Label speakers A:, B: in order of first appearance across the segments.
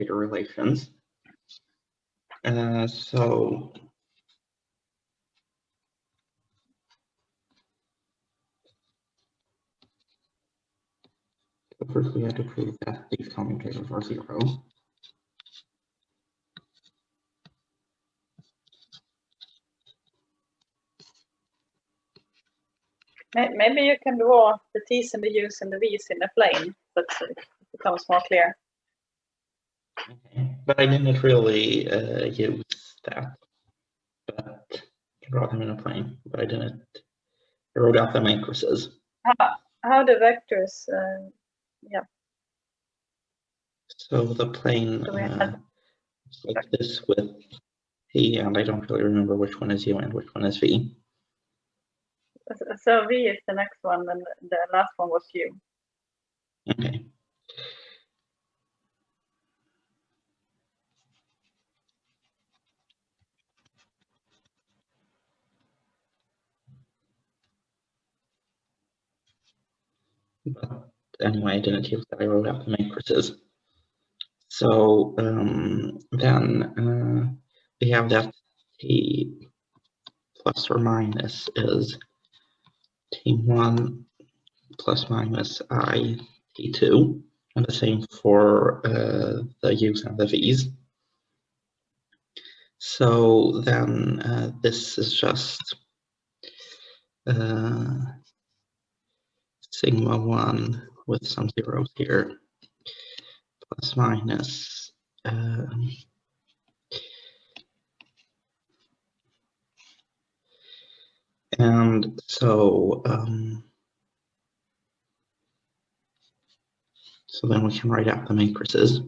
A: data relations. So first we have to prove that these commutations are 0.
B: Maybe you can draw the T's and the U's and the V's in a plane, but it becomes more clear.
A: Okay. But I didn't really use that. But I draw them in a plane, but I didn't. I wrote out the matrices.
B: How the vectors? Yeah.
A: So the plane like this with T, and I don't really remember which one is U and which one is V.
B: So V is the next one, and the last one was U.
A: Okay. But anyway, I didn't use that. I wrote out the matrices. So then we have that T plus or minus is T1 plus minus I T2, and the same for the U's and the V's. So then this is just sigma 1 with some zeros here, plus minus and so so then we can write out the matrices.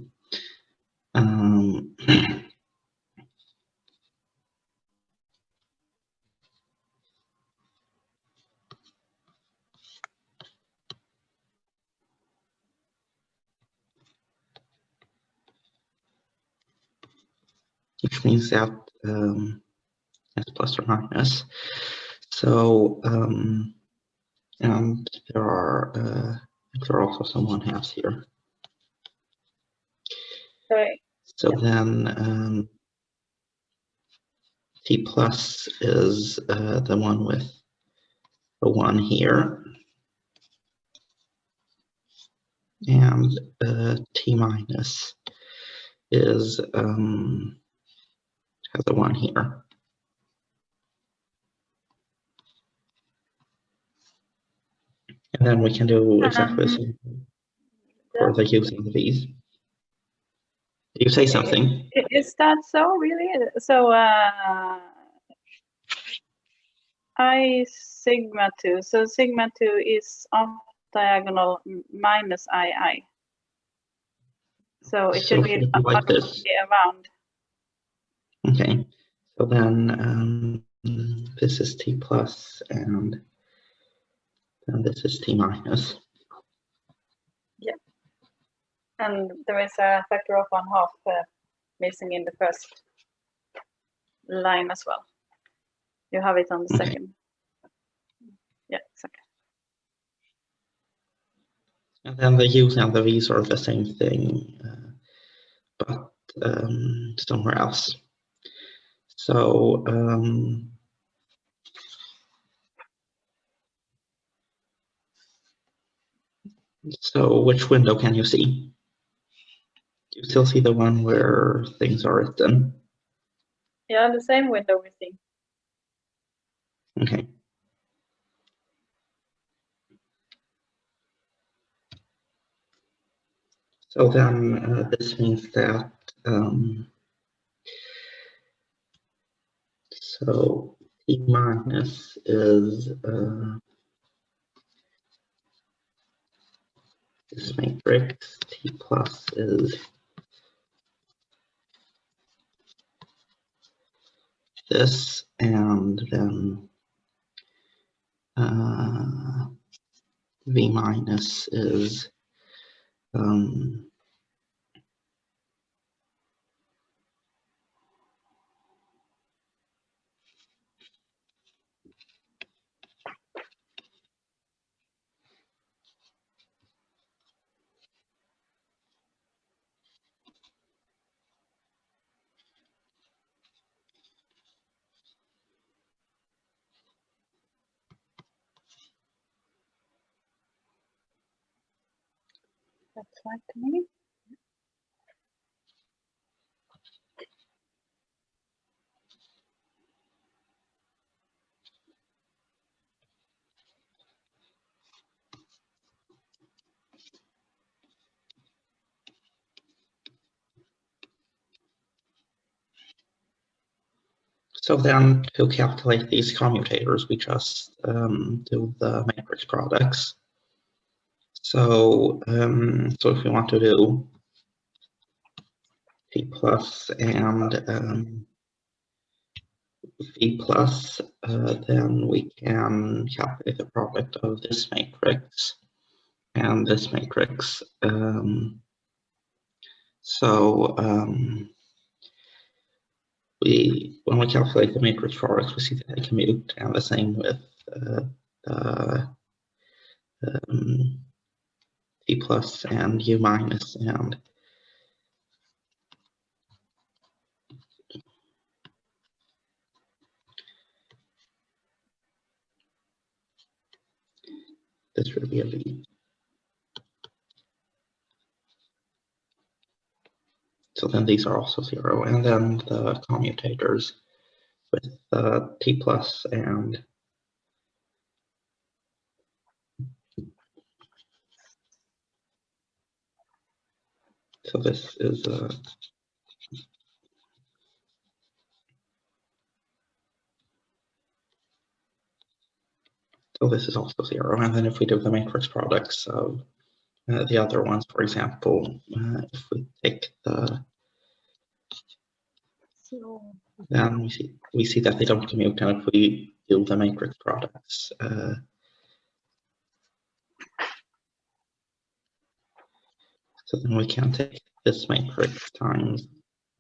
A: Which means that it's plus or minus. So and there are also some 1/2s here.
B: Sorry.
A: So then T plus is the one with the 1 here, and T minus is has a 1 here. And then we can do exactly the same for the U's and the V's. Did you say something?
B: Is that so, really? So I sigma 2. So sigma 2 is off diagonal minus II. So it should be
A: like this.
B: Around.
A: Okay. So then this is T plus, and then this is T minus.
B: Yeah. And there is a factor of 1/2 missing in the first line as well. You have it on the second. Yeah, exactly.
A: And then the U's and the V's are the same thing, but somewhere else. So so which window can you see? Do you still see the one where things are written?
B: Yeah, the same window we see.
A: Okay. So then this means that so T minus is this matrix, T plus is this, and then V minus is
B: That's fine to me.
A: So then to calculate these commutators, we just do the matrix products. So, so if we want to do T plus and V plus, then we can calculate the product of this matrix and this matrix. When we calculate the matrix products, we see that they commute, and the same with the T plus and U minus, and this would be a V. So then these are also 0, and then the commutators with T plus and so this is so this is also 0, and then if we do the matrix products of the other ones, for example, if we take the then we see that they don't commute, and if we do the matrix products, so then we can take this matrix times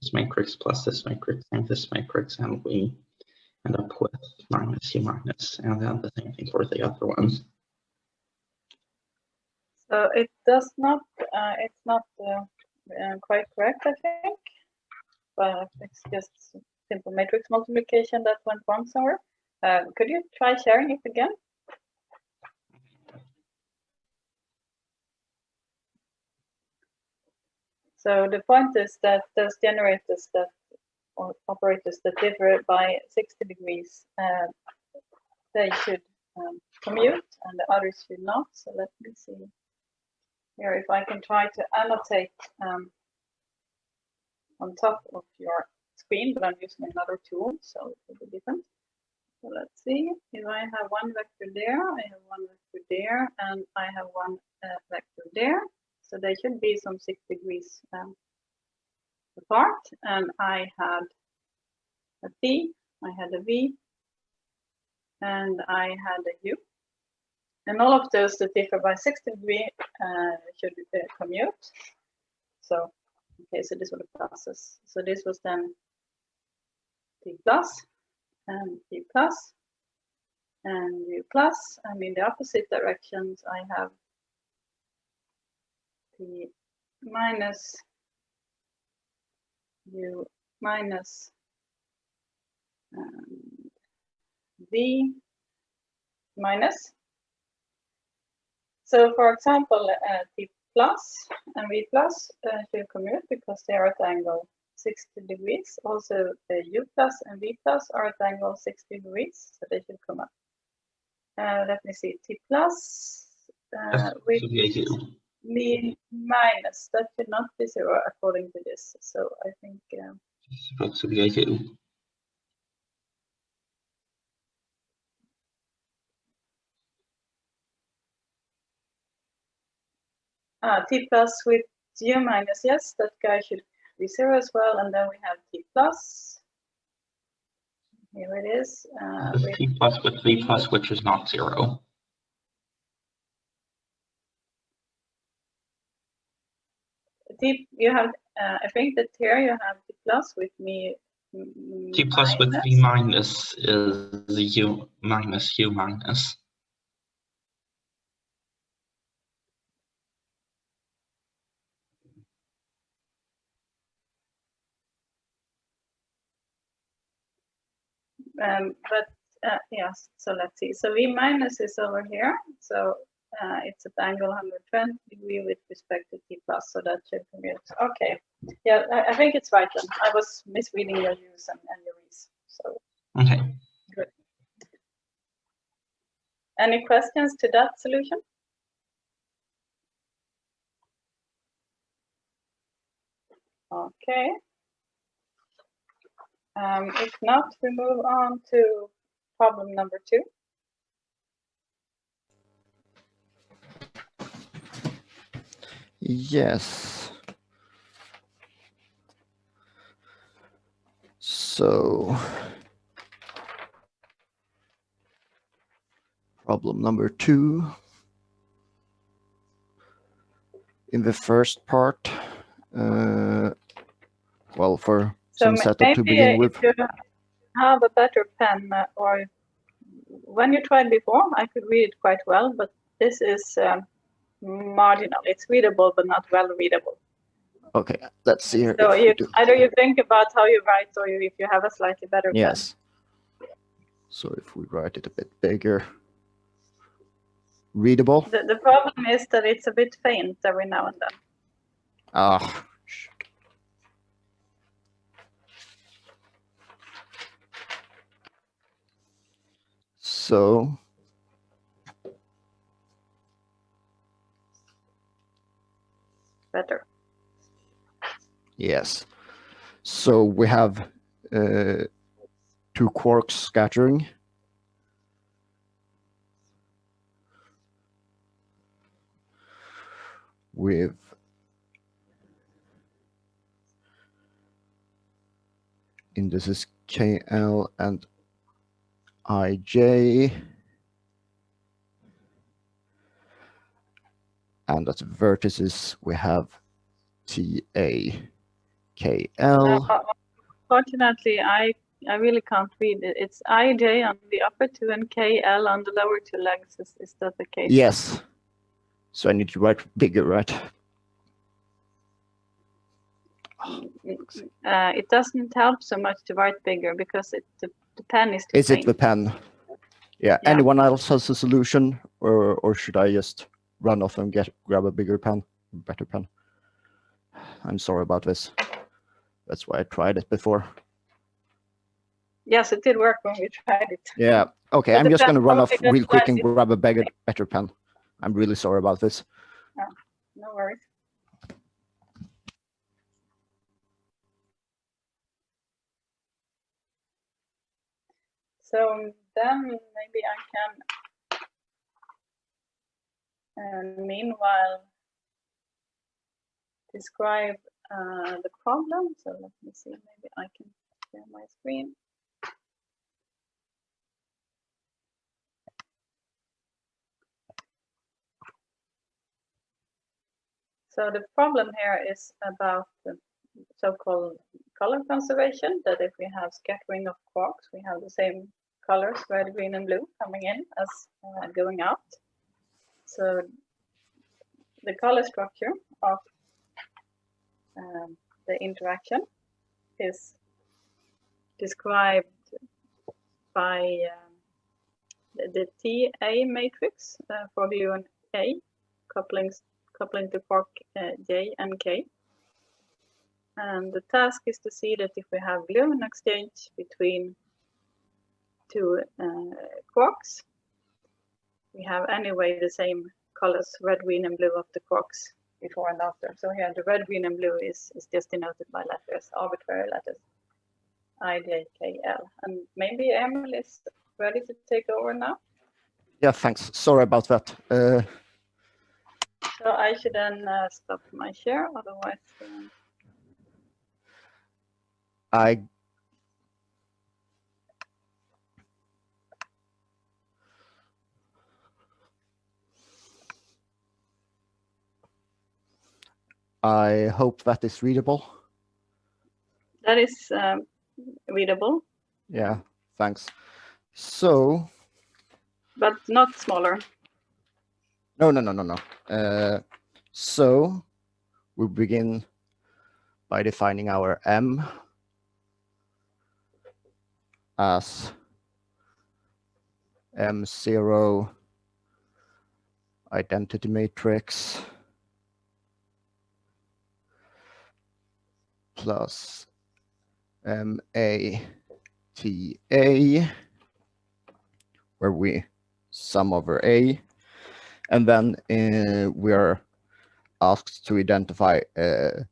A: this matrix plus this matrix and this matrix, and we end up with minus U minus, and then the same thing for the other ones.
B: So it does not, it's not quite correct, I think, but it's just simple matrix multiplication that went wrong somewhere. Could you try sharing it again? So the point is that those generators that, or operators that differ by 60 degrees, they should commute and the others should not. So let me see here if I can try to annotate on top of your screen, but I'm using another tool, so it will be different. So let's see, if I have one vector there, I have one vector there, and I have one vector there. So they should be some 6 degrees apart, and I had a T, I had a V, and I had a U. And all of those that differ by 60 degrees should commute. So, okay, so this was the pluses. So this was then T plus and T plus and U plus. And in the opposite directions, I have T minus, U minus, and V minus. So for example, T plus and V plus should commute because they are at angle 60 degrees. Also the U plus and V plus are at angle 60 degrees, so they should come up. Let me see, T plus with V minus, that should not be 0 according to this. So I think
A: it's supposed to be a U.
B: T plus with U minus, yes, that guy should be 0 as well. And then we have T plus. Here it is.
A: T plus with V plus, which is not 0.
B: T, you have, I think that here you have T plus with me.
A: T plus with V minus is U minus U minus.
B: But yes, so let's see. So V minus is over here. So It's at angle 120 degree with respect to t plus, so that should commute. Okay, yeah, I think it's right then. I was misreading your U's and your E's. So
A: Okay.
B: good. Any questions to that solution? Okay. If not, we move on to problem number 2.
C: Yes. So, problem number 2. In the first part, well, for some setup to begin with.
B: If you have a better pen, or when you tried before, I could read it quite well, but this is marginal. It's readable, but not well readable.
C: Okay, let's see here.
B: So either you think about how you write, or if you have a slightly better pen.
C: Yes. So if we write it a bit bigger, readable.
B: The problem is that it's a bit faint every now and then.
C: Ah, shit. So
B: Better.
C: yes. So we have 2 quarks scattering. With indices KL and IJ. And at vertices we have TA, KL.
B: Fortunately, I really can't read it. It's IJ on the upper 2 and KL on the lower 2 legs. Is that the case?
C: Yes. So I need to write bigger, right?
B: It doesn't help so much to write bigger because the pen is too
C: Is it
B: faint.
C: the pen? Yeah. Anyone else has a solution, or should I just run off and grab a bigger pen, better pen? I'm sorry about this. That's why I tried it before.
B: Yes, it did work when we tried it.
C: Yeah. Okay,
B: But
C: I'm
B: the
C: just
B: pen
C: going to run off
B: probably
C: real quick and
B: doesn't
C: grab a better pen. I'm really sorry about this.
B: No worries. So then maybe I can, meanwhile, describe the problem. So let me see, maybe I can share my screen. So the problem here is about the so-called color conservation, that if we have scattering of quarks, we have the same colors, red, green, and blue, coming in as going out. So the color structure of the interaction is described by the TA matrix for gluon A, coupling the quark J and K. And the task is to see that if we have gluon exchange between 2 quarks, we have anyway the same colors, red, green, and blue of the quarks before and after. So here the red, green, and blue is just denoted by letters, arbitrary letters, I, J, K, L. And maybe Emil is ready to take over now.
C: Yeah, thanks. Sorry about that.
B: So I should then stop my share, otherwise.
C: I hope that is readable.
B: That is readable.
C: Yeah, thanks. So.
B: But not smaller.
C: No. So we begin by defining our M as M0 identity matrix plus MATA, where we sum over A, and then we are asked to identify the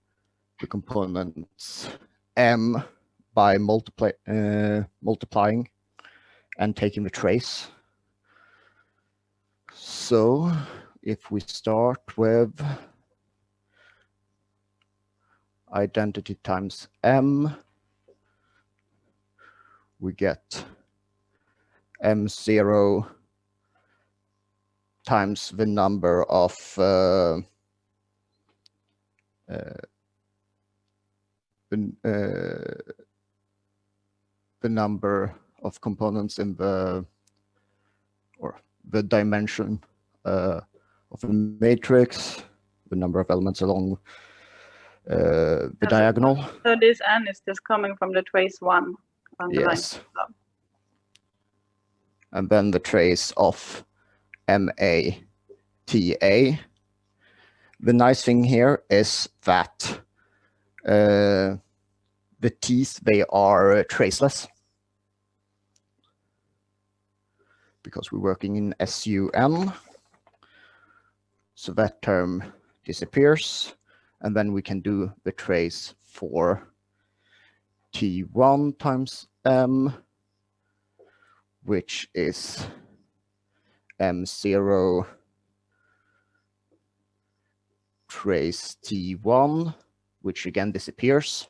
C: components M by multiplying and taking the trace. So if we start with identity times M, we get M0 times the number of the number of components in the dimension of the matrix, the number of elements along the diagonal.
B: So this n is just coming from the trace 1 on the
C: Yes.
B: line.
C: And then the trace of MATA. The nice thing here is that the t's, they are traceless, because we're working in SUN. So that term disappears, and then we can do the trace for T1 times M, which is M0 trace T1, which again disappears,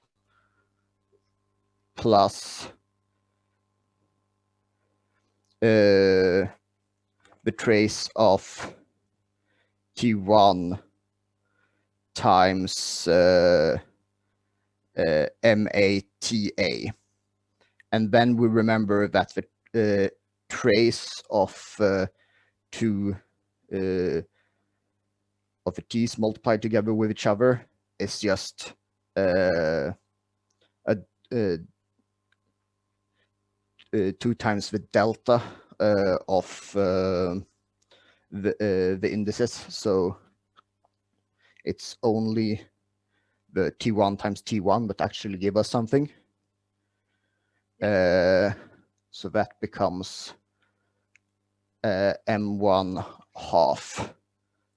C: plus the trace of T1 times MATA. And then we remember that the trace of two of the t's multiplied together with each other is just 2 times the delta of the indices. So it's only the T1 times T1 that actually give us something. So that becomes M1 half.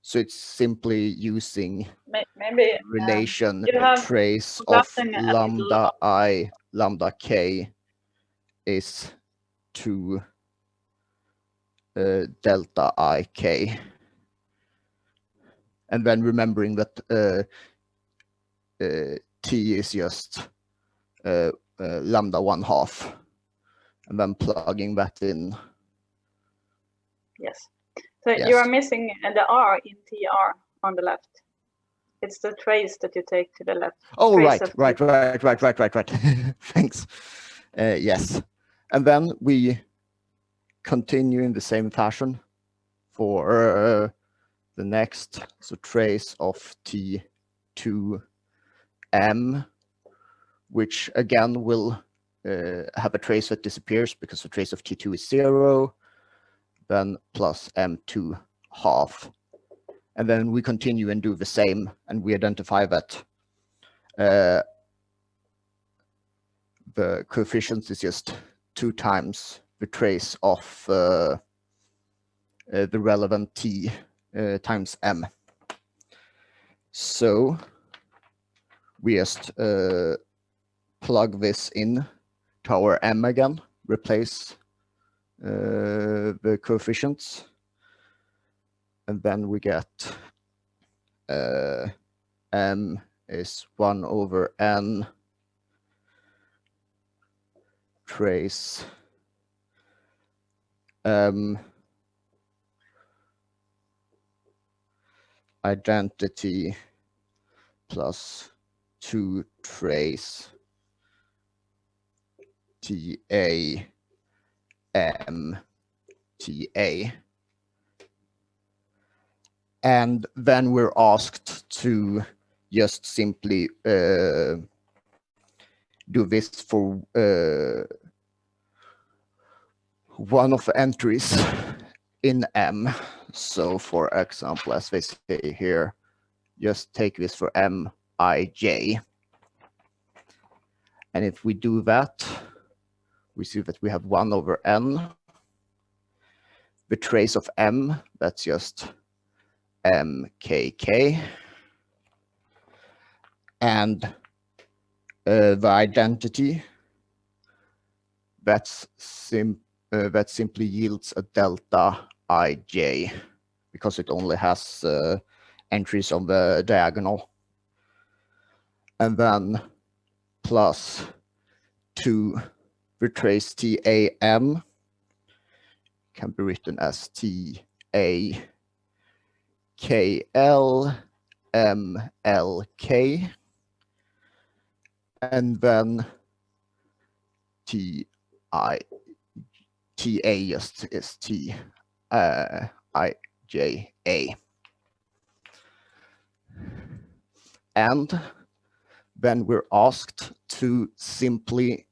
C: So it's simply using
B: maybe
C: relation
B: you have
C: trace of
B: gotten a
C: lambda I, lambda k is to delta ik. And then remembering that t is just lambda 1/2, and then plugging that in.
B: Yes. So
C: Yes.
B: you are missing the R in TR on the left. It's the trace that you take to the left.
C: Oh,
B: Trace
C: right.
B: of
C: Thanks. Yes. And then we continue in the same fashion for the next. So trace of T2M, which again will have a trace that disappears because the trace of T2 is 0, then plus M2/2. And then we continue and do the same, and we identify that the coefficient is just 2 times the trace of the relevant t times m. So we just plug this in to our m again, replace the coefficients, and then we get m is 1/n trace identity plus 2 trace TA M TA. And then we're asked to just simply do this for one of the entries in M. So for example, as they say here, just take this for Mij. And if we do that, we see that we have 1 over n. The trace of M, that's just mkk. And the identity, that simply yields a delta ij, because it only has entries on the diagonal. And then plus 2 retrace TAM can be written as TAKL MLK, and then TA just is IJA. And then we're asked to simply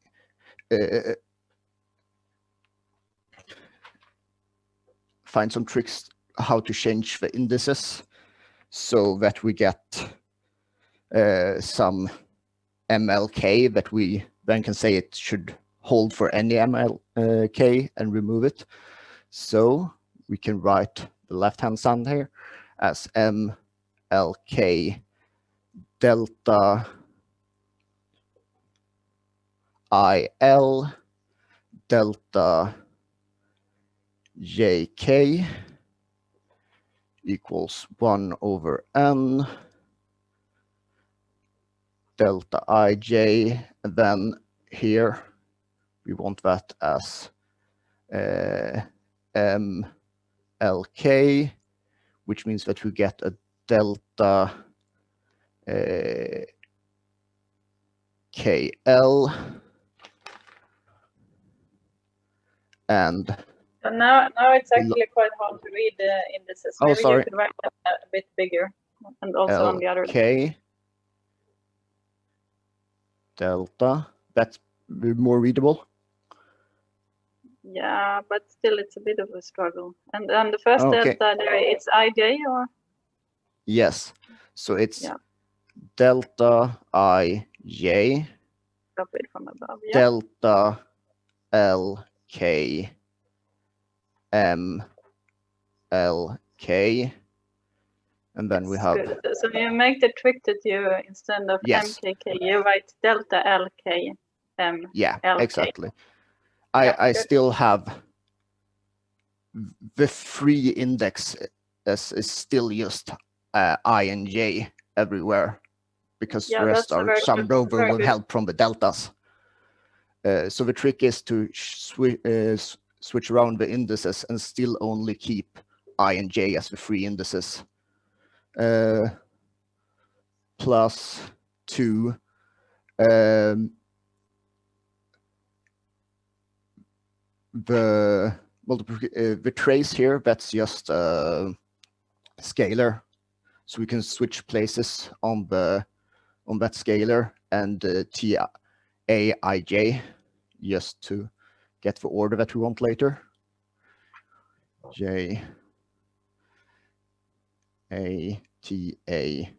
C: find some tricks how to change the indices so that we get some MLK that we then can say it should hold for any MLK and remove it. So we can write the left-hand side here as MLK delta IL delta JK equals 1 over n delta ij, and then here we want that as MLK, which means that we get a delta KL, and
B: So now it's actually quite hard to read the indices.
C: Oh,
B: Maybe
C: sorry.
B: you could write them a bit bigger, and also on the other.
C: LK delta, that's more readable.
B: Yeah, but still it's a bit of a struggle. And the first
C: Okay.
B: delta there, it's IJ or?
C: Yes, so it's
B: Yeah.
C: delta IJ
B: Copied from above. Yeah.
C: delta LK MLK, and then we
B: It's
C: have
B: good. So you make the trick that you, instead of
C: Yes.
B: MKK, you write delta LK M.
C: yeah,
B: LK.
C: exactly.
B: Yeah,
C: I
B: good.
C: still have the free index is still just I and J everywhere, because
B: Yeah,
C: the rest
B: that's a
C: are
B: very
C: summed
B: good-
C: over
B: very
C: with
B: good.
C: help from the deltas. So the trick is to switch around the indices and still only keep I and J as the free indices. Plus 2 the trace here, that's just scalar, so we can switch places on that scalar, and TAIJ just to get the order that we want later. J A T A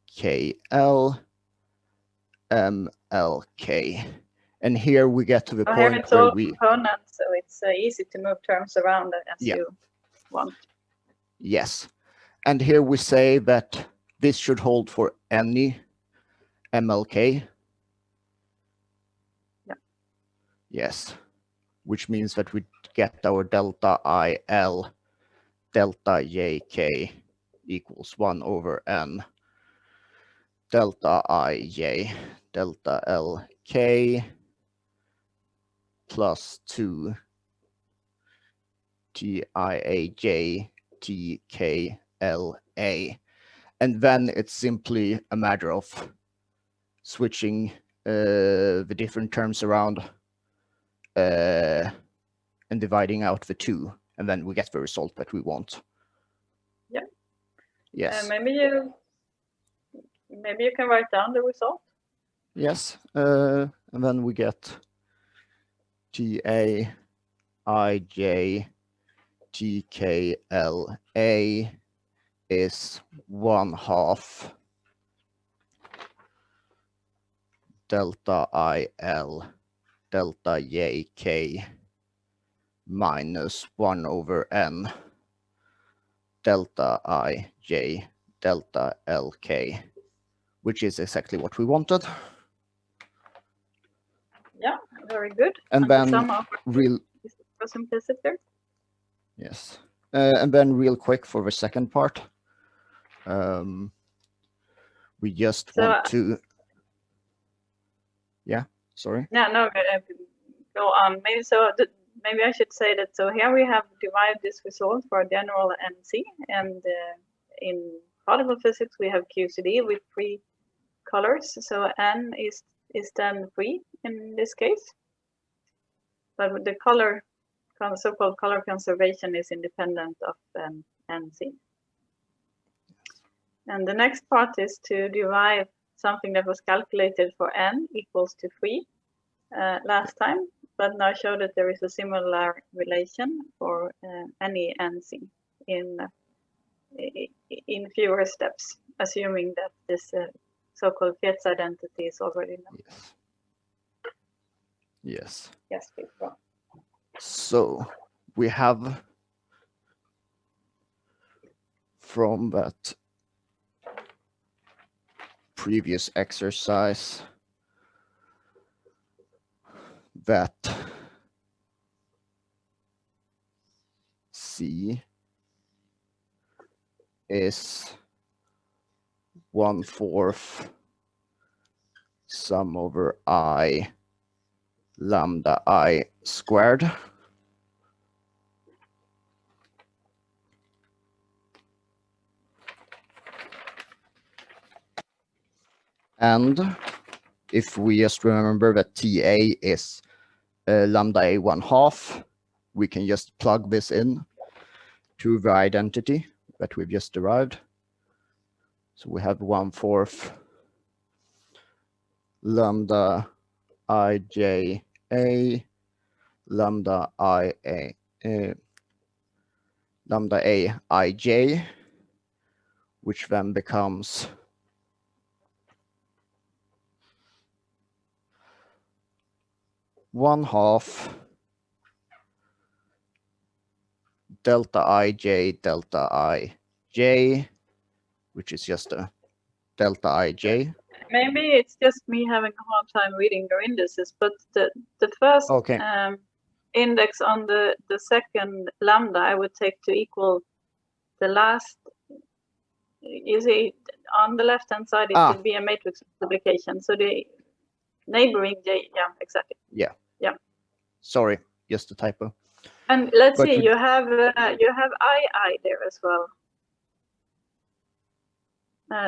C: K L M L K, and here we get to the
B: Oh, here
C: point
B: it's
C: where
B: all
C: we
B: components, so it's easy to move terms around as
C: Yeah.
B: you want.
C: Yes, and here we say that this should hold for any MLK.
B: Yeah.
C: Yes, which means that we get our delta IL delta JK equals 1 over n delta IJ delta LK plus 2 TIAJ TKLA. And then it's simply a matter of switching the different terms around and dividing out the 2, and then we get the result that we want.
B: Yeah.
C: Yes.
B: Maybe you can write down the result.
C: Yes. And then we get TAIJ TKLA is 1/2 delta IL delta JK minus 1/n delta IJ delta LK, which is exactly what we wanted.
B: Yeah, very good.
C: And
B: the
C: then
B: sum of
C: real,
B: is was implicit there.
C: yes. And then real quick for the second part, we just
B: So,
C: want to, yeah, sorry.
B: Yeah, no, go on. Maybe I should say that. So here we have derived this result for general NC, and in particle physics we have QCD with 3 colors. So N is then 3 in this case, but the color, so-called color conservation, is independent of NC. And the next part is to derive something that was calculated for N equals to 3 last time, but now show that there is a similar relation for any NC in fewer steps, assuming that this so-called Fierz identity is already known.
C: Yes. Yes.
B: Yes, please go.
C: So we have from that previous exercise that C is 1/4 sum over I lambda I squared. And if we just remember that TA is lambda A 1/2, we can just plug this in to the identity that we've just derived. So we have 1/4 lambda IJ A lambda lambda A IJ, which then becomes 1/2 delta IJ delta IJ, which is just a delta IJ.
B: Maybe it's just me having a hard time reading your indices, but the first
C: Okay.
B: Index on the second lambda I would take to equal the last. You see, on the left hand side it should be a matrix multiplication. So the neighboring J, yeah, exactly.
C: Yeah.
B: Yeah.
C: Sorry, just a typo.
B: And let's see, you have II there as well.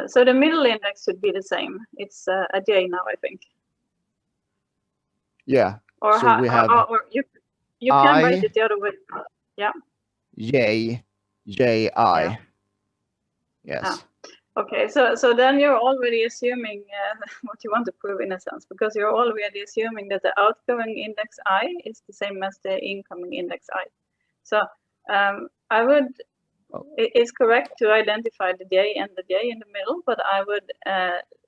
B: So the middle index should be the same. It's a J now, I think.
C: Yeah.
B: Or
C: so we have
B: or you can write it the other way. Yeah.
C: J I.
B: Yeah.
C: Yes.
B: Ah. Okay, so then you're already assuming what you want to prove in a sense, because you're already assuming that the outgoing index I is the same as the incoming index I. So I would, it is correct to identify the J and the J in the middle, but I would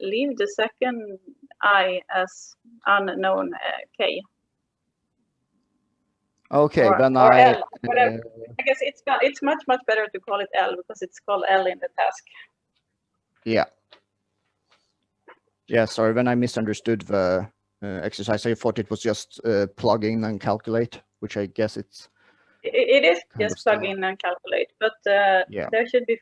B: leave the second I as unknown K.
C: Okay, then
B: or L, whatever. I guess it's much better to call it L because it's called L in the task.
C: Yeah. Yeah, sorry, when I misunderstood the exercise, I thought it was just plug in and calculate, which I guess it's...
B: It is just plug in and calculate, but
C: yeah.
B: there should be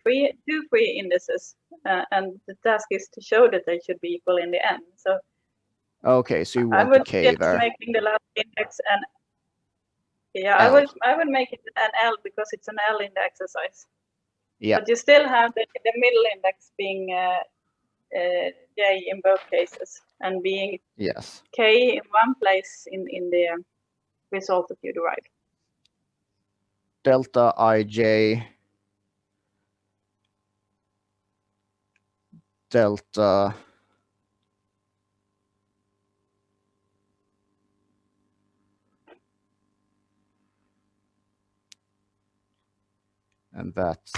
B: two free indices, and the task is to show that they should be equal in the end. So
C: okay, so you want the K there.
B: Making the last index and yeah,
C: L.
B: I would make it an L because it's an L in the exercise.
C: Yeah.
B: But you still have the middle index being J in both cases and being
C: yes
B: K in one place in the result that you derive.
C: Delta IJ delta And that's,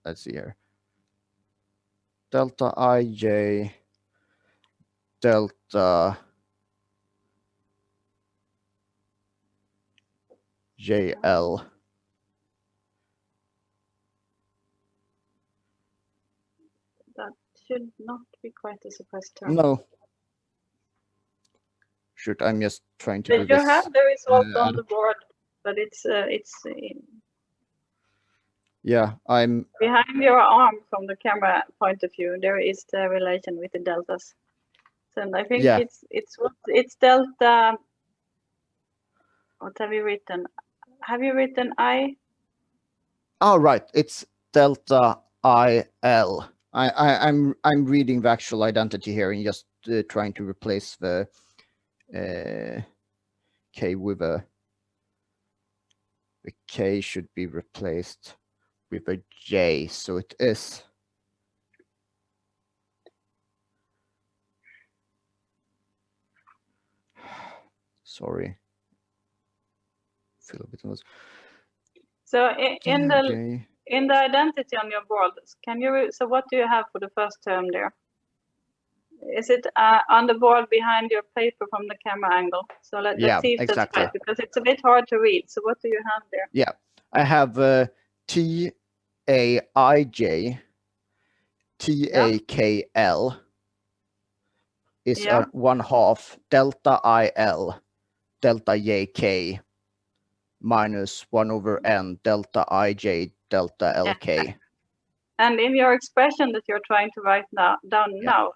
C: let's see here, delta ij delta jl.
B: That should not be quite a suppressed term.
C: No. Shoot, I'm just trying to
B: But
C: do
B: you
C: this.
B: have the result on the board, but it's
C: Yeah, I'm
B: behind your arm from the camera point of view. There is the relation with the deltas. So I think
C: Yeah.
B: it's delta. What have you written? Have you written I?
C: oh right, it's delta il. I'm reading the actual identity here and just trying to replace the k with the k should be replaced with a j, so it is sorry. Feel a bit of this.
B: So in the
C: J.
B: in the identity on your board, can you? So what do you have for the first term there? Is it on the board behind your paper from the camera angle? So let's see if that's right, because it's a bit hard to read. So what do you have there?
C: Yeah, I have T A I J T A K L is 1/2 delta IL delta JK minus 1/n delta IJ delta LK.
B: And in your expression that you're trying to write down now,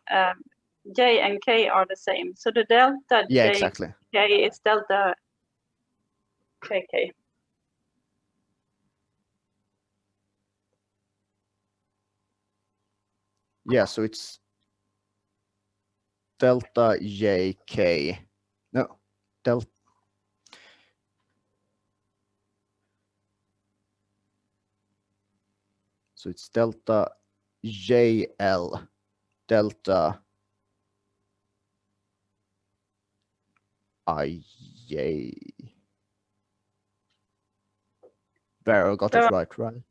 B: J and K are the same. So the delta JK is delta KK.
C: Yeah, so it's delta JK. No, delta. So it's delta JL delta IJ. There, I got it right?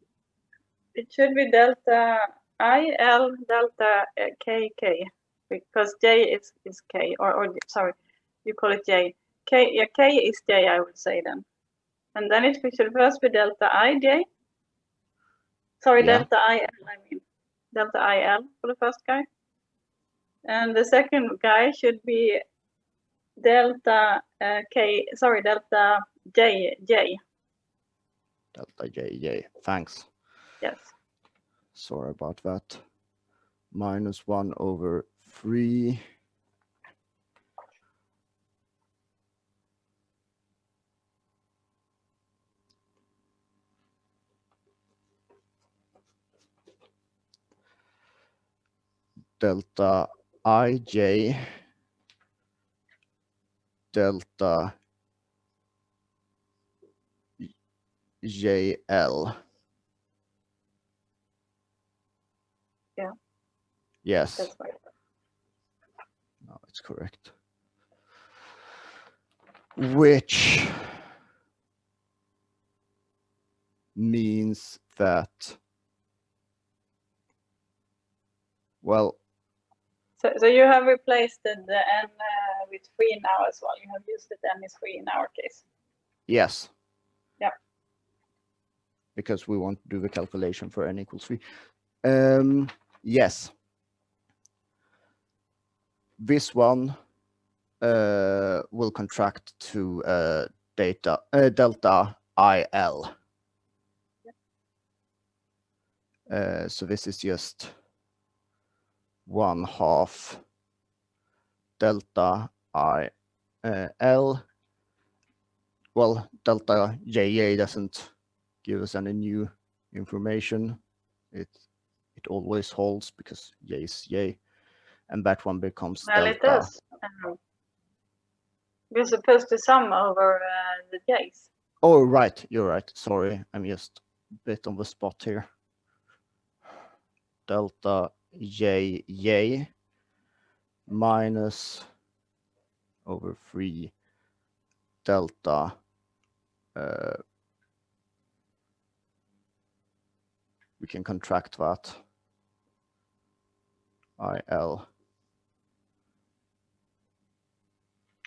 B: It should be delta IL delta KK, because J is K, or sorry, you call it J. K is J, I would say then. And then it should first be delta IJ. Sorry, delta IL, I mean. Delta IL for the first guy. And the second guy should be delta delta J.
C: Delta JJ, thanks.
B: Yes.
C: Sorry about that. Minus 1/3. Delta IJ delta JL.
B: Yeah.
C: Yes.
B: That's right.
C: No, it's correct. Which means that, well.
B: So you have replaced the n with 3 now as well. You have used the n is 3 in our case.
C: Yes.
B: Yeah.
C: Because we want to do the calculation for n equals 3. Yes. This one will contract to delta IL. So this is just 1/2 delta IL. Well, delta JA doesn't give us any new information. It always holds because J is J, and that one becomes delta.
B: It does. We're supposed to sum over the J's.
C: Oh, right. You're right. Sorry, I'm just a bit on the spot here. Delta JJ minus over 3 delta we can contract that. IL.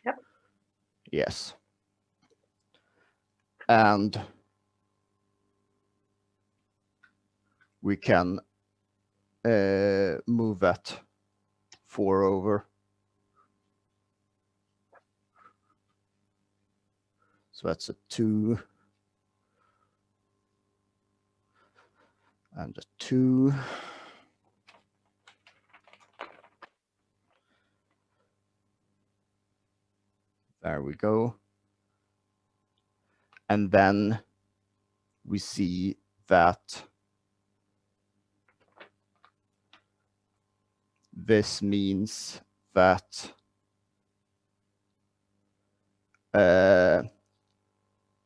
B: Yep.
C: Yes. And we can move that 4 over. So that's a 2 and a 2. There we go. And then we see that this means that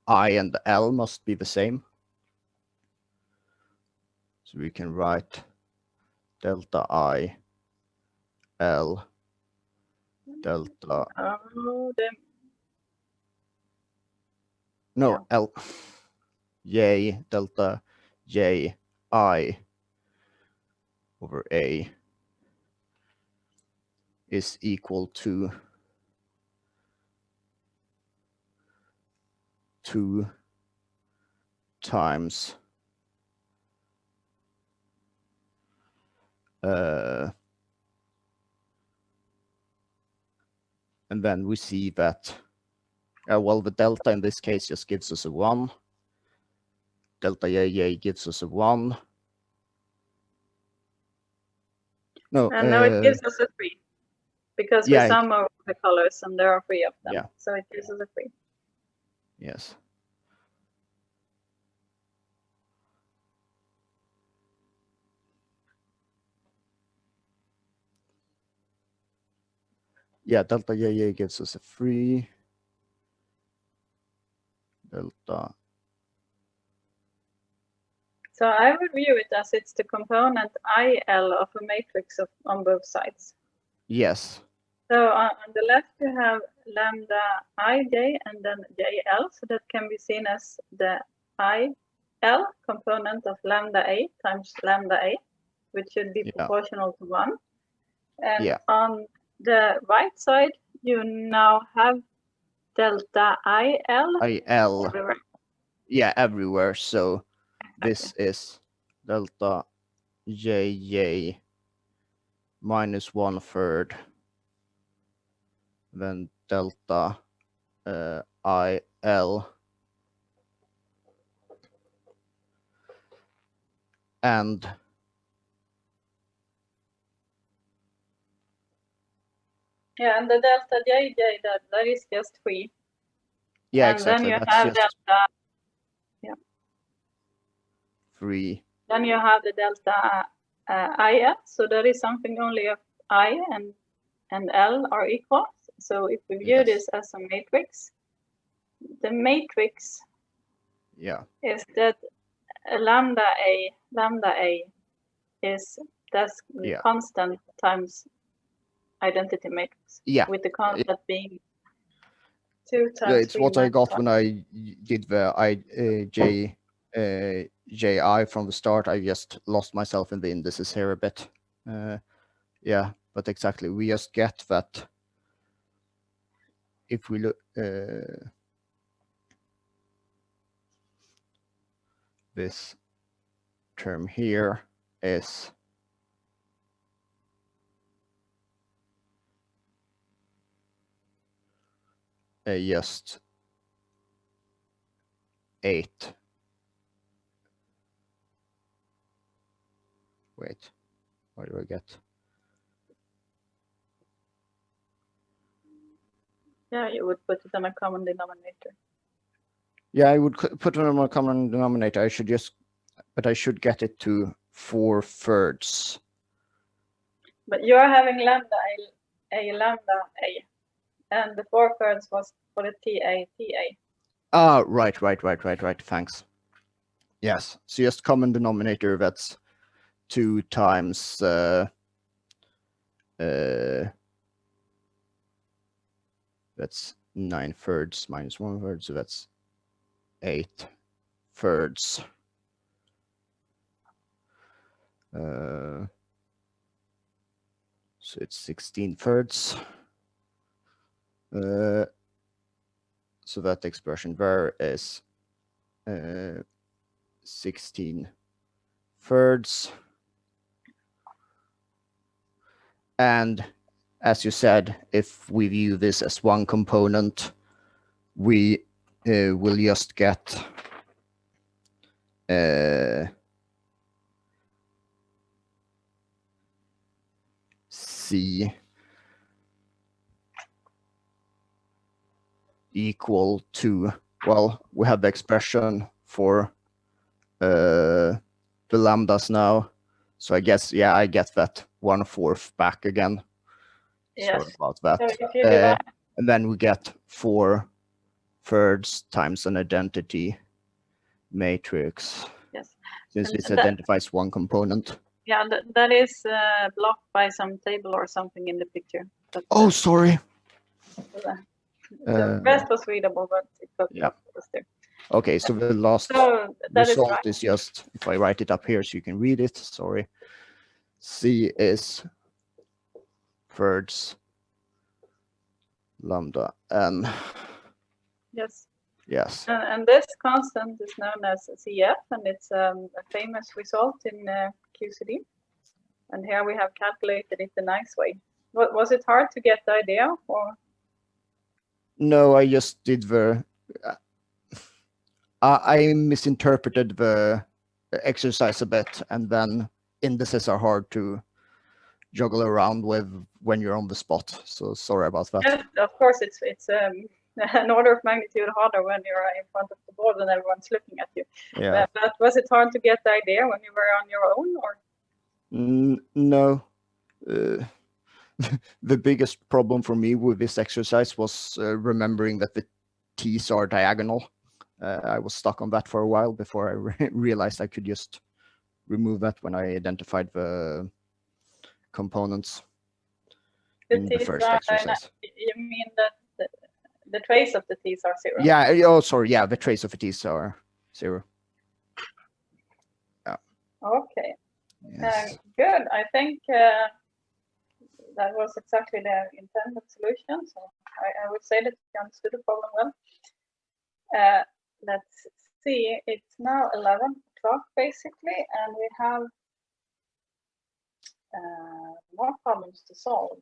C: I and L must be the same. So we can write delta I L delta no
B: Yeah.
C: L J delta J I over A is equal to 2 times and then we see that well, the delta in this case just gives us a 1. Delta JJ gives us a 1. No,
B: And now it gives us a 3 because we
C: yeah,
B: sum over the colors and there are 3 of them.
C: Yeah.
B: So it gives us a 3.
C: Yes. Yeah, delta JJ gives us a 3. Delta.
B: So I would view it as it's the component IL of a matrix on both sides.
C: Yes.
B: So on the left you have lambda ij and then jl, so that can be seen as the IL component of lambda a times lambda a, which should be proportional to 1. And on the right side you now have delta IL everywhere.
C: Yeah, everywhere. So this is delta JJ minus 1/3. Then delta IL and
B: and the delta JJ that is just 3.
C: Yeah,
B: and
C: exactly.
B: then you
C: That's
B: have
C: just
B: delta
C: 3.
B: Then you have the delta IL, so there is something only if I and L are equal. So if we view this as a matrix, the matrix is that lambda A is that's constant times identity matrix. With the constant being 2 times 3.
C: It's what I got when I did the JI from the start. I just lost myself in the indices here a bit. Yeah, but exactly. We just get that if we look this term here is just 8. Wait, what do I get?
B: Yeah, you would put it on a common denominator.
C: Yeah, I would put it on a common denominator. But I should get it to 4/3.
B: But you are having lambda A, and the 4/3 was for the TA.
C: Ah, right. Thanks. Yes, so just common denominator, that's 2 times that's 9/3 minus 1/3, so that's 8/3. So it's 16 thirds. So that expression there is 16 thirds. And as you said, if we view this as one component, we will just get C equal to, well, we have the expression for the lambdas now. So I guess, yeah, I get that 1/4 back again.
B: Yes.
C: Sorry about that.
B: So if you divide,
C: and then we get 4/3 times an identity matrix.
B: yes.
C: Since
B: And
C: it
B: that-
C: identifies one component.
B: Yeah, that is blocked by some table or something in the picture. But,
C: Oh, sorry.
B: the rest was readable, but it got
C: Yeah.
B: lost there.
C: Okay, so the last
B: So that is
C: result
B: right.
C: is just, if I write it up here so you can read it, sorry. C is thirds lambda n.
B: Yes.
C: Yes.
B: And this constant is known as CF, and it's a famous result in QCD. And here we have calculated it the nice way. Was it hard to get the idea, or?
C: No, I just did the. I misinterpreted the exercise a bit, and then indices are hard to juggle around with when you're on the spot. So sorry about that.
B: Yes, of course, it's an order of magnitude harder when you're in front of the board and everyone's looking at you.
C: Yeah.
B: But was it hard to get the idea when you were on your own, or?
C: No. The biggest problem for me with this exercise was remembering that the t's are diagonal. I was stuck on that for a while before I realized I could just remove that when I identified the components in the first exercise.
B: You mean that the trace of the t's are 0?
C: Yeah. Oh, sorry. Yeah, the trace of the t's are 0. Yeah.
B: Okay.
C: Yes.
B: Good. I think that was exactly the intended solution. So I would say that you understood the problem well. Let's see. It's now 11 o'clock basically, and we have more problems to solve.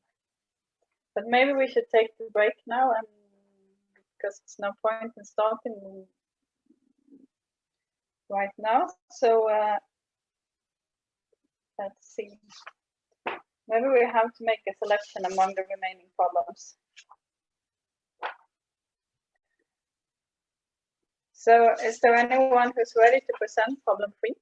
B: But maybe we should take the break now, and because it's no point in starting right now. So let's see. Maybe we have to make a selection among the remaining problems. So is there anyone who's ready to present problem 3?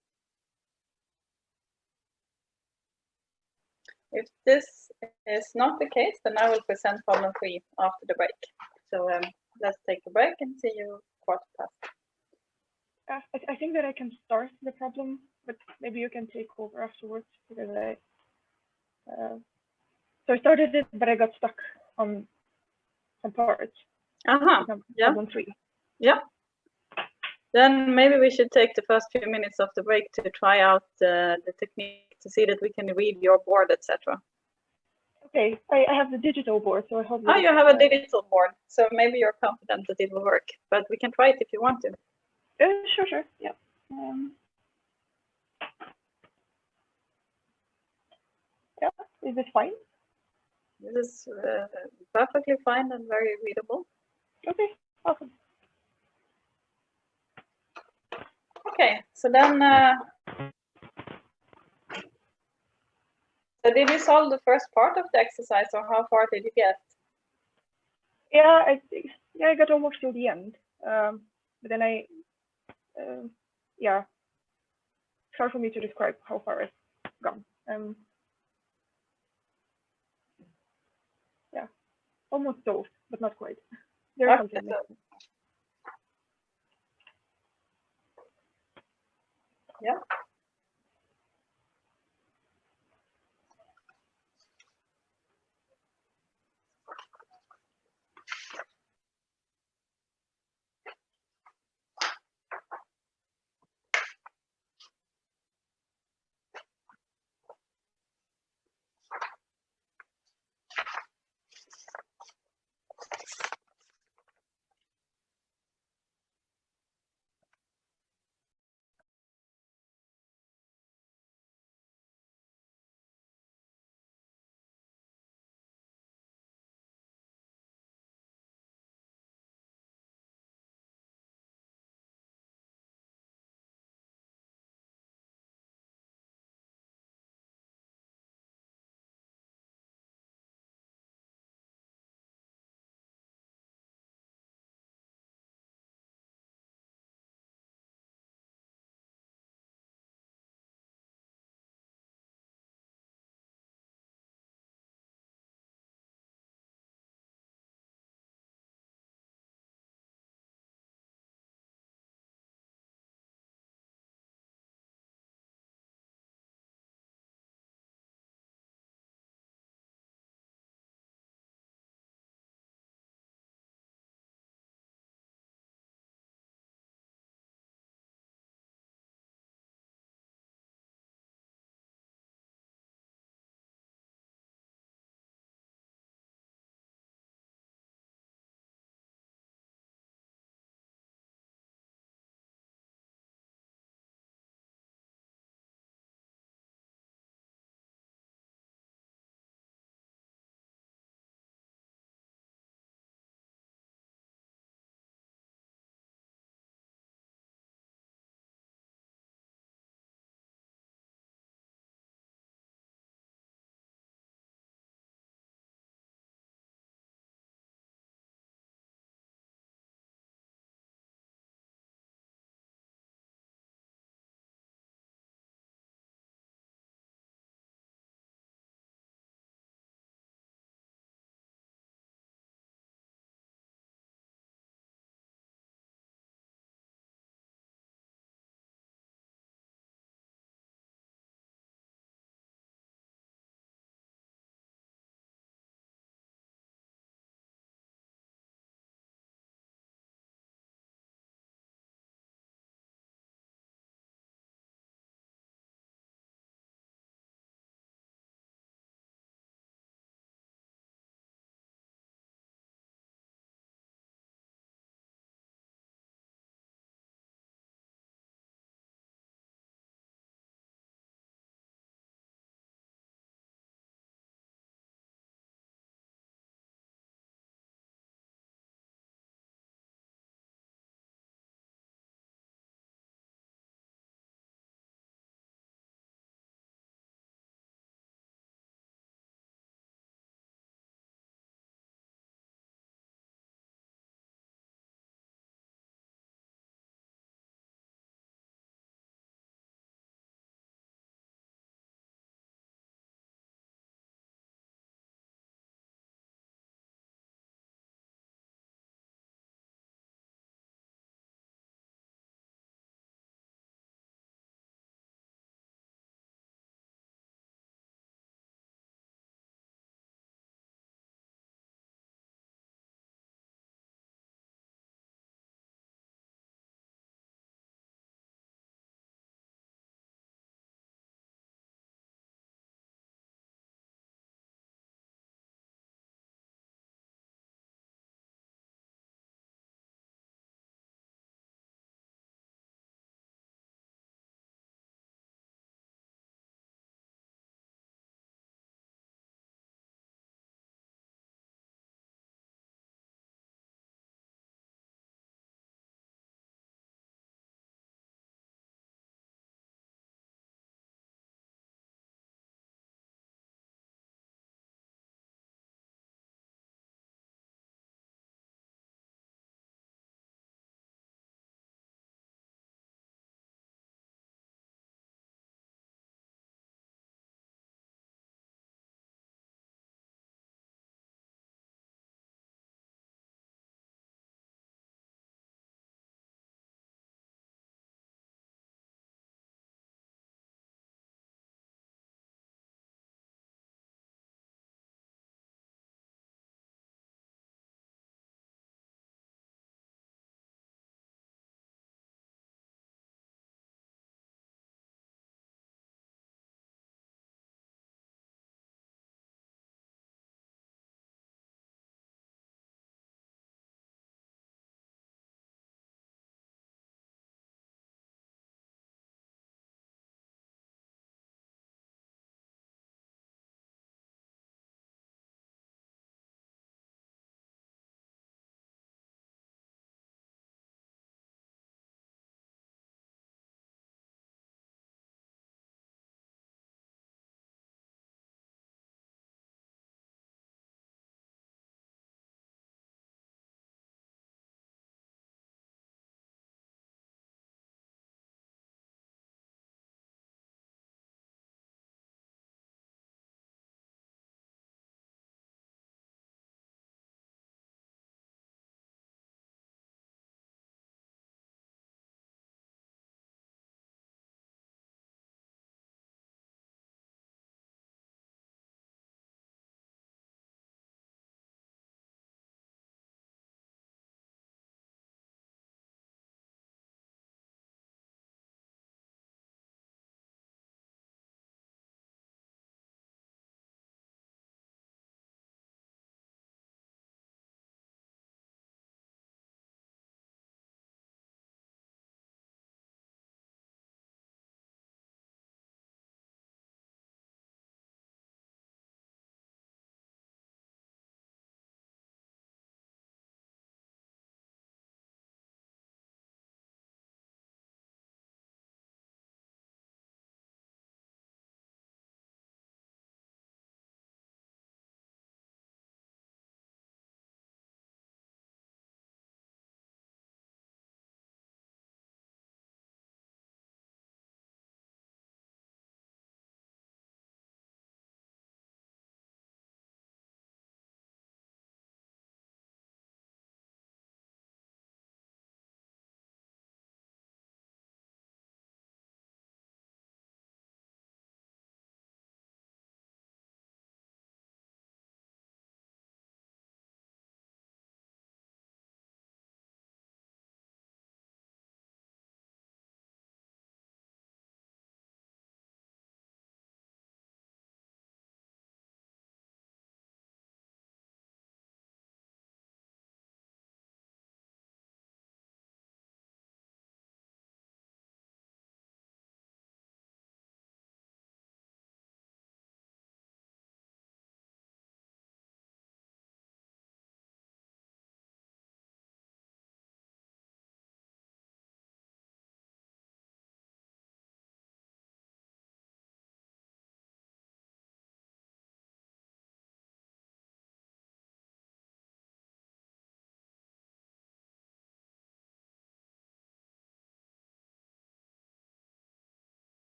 B: If this is not the case, then I will present problem 3 after the break. So let's take a break and see you 15:15.
D: I think that I can start the problem, but maybe you can take over afterwards, because so I started it, but I got stuck on some parts.
B: Yeah.
D: Problem 3.
B: Yeah. Then maybe we should take the first few minutes of the break to try out the technique to see that we can read your board, etc.
D: Okay, I have the digital board, so I hope.
B: Oh, you have a digital board, so maybe you're confident that it will work, but we can try it if you want to.
D: Sure, yeah. Yeah, is this fine?
B: This is perfectly fine and very readable.
D: Okay, awesome.
B: Okay, so then, so did you solve the first part of the exercise, or how far did you get?
D: Yeah, I got almost till the end, but then yeah, it's hard for me to describe how far I've gone. Yeah, almost solved, but not quite. There's something missing.
B: Yeah.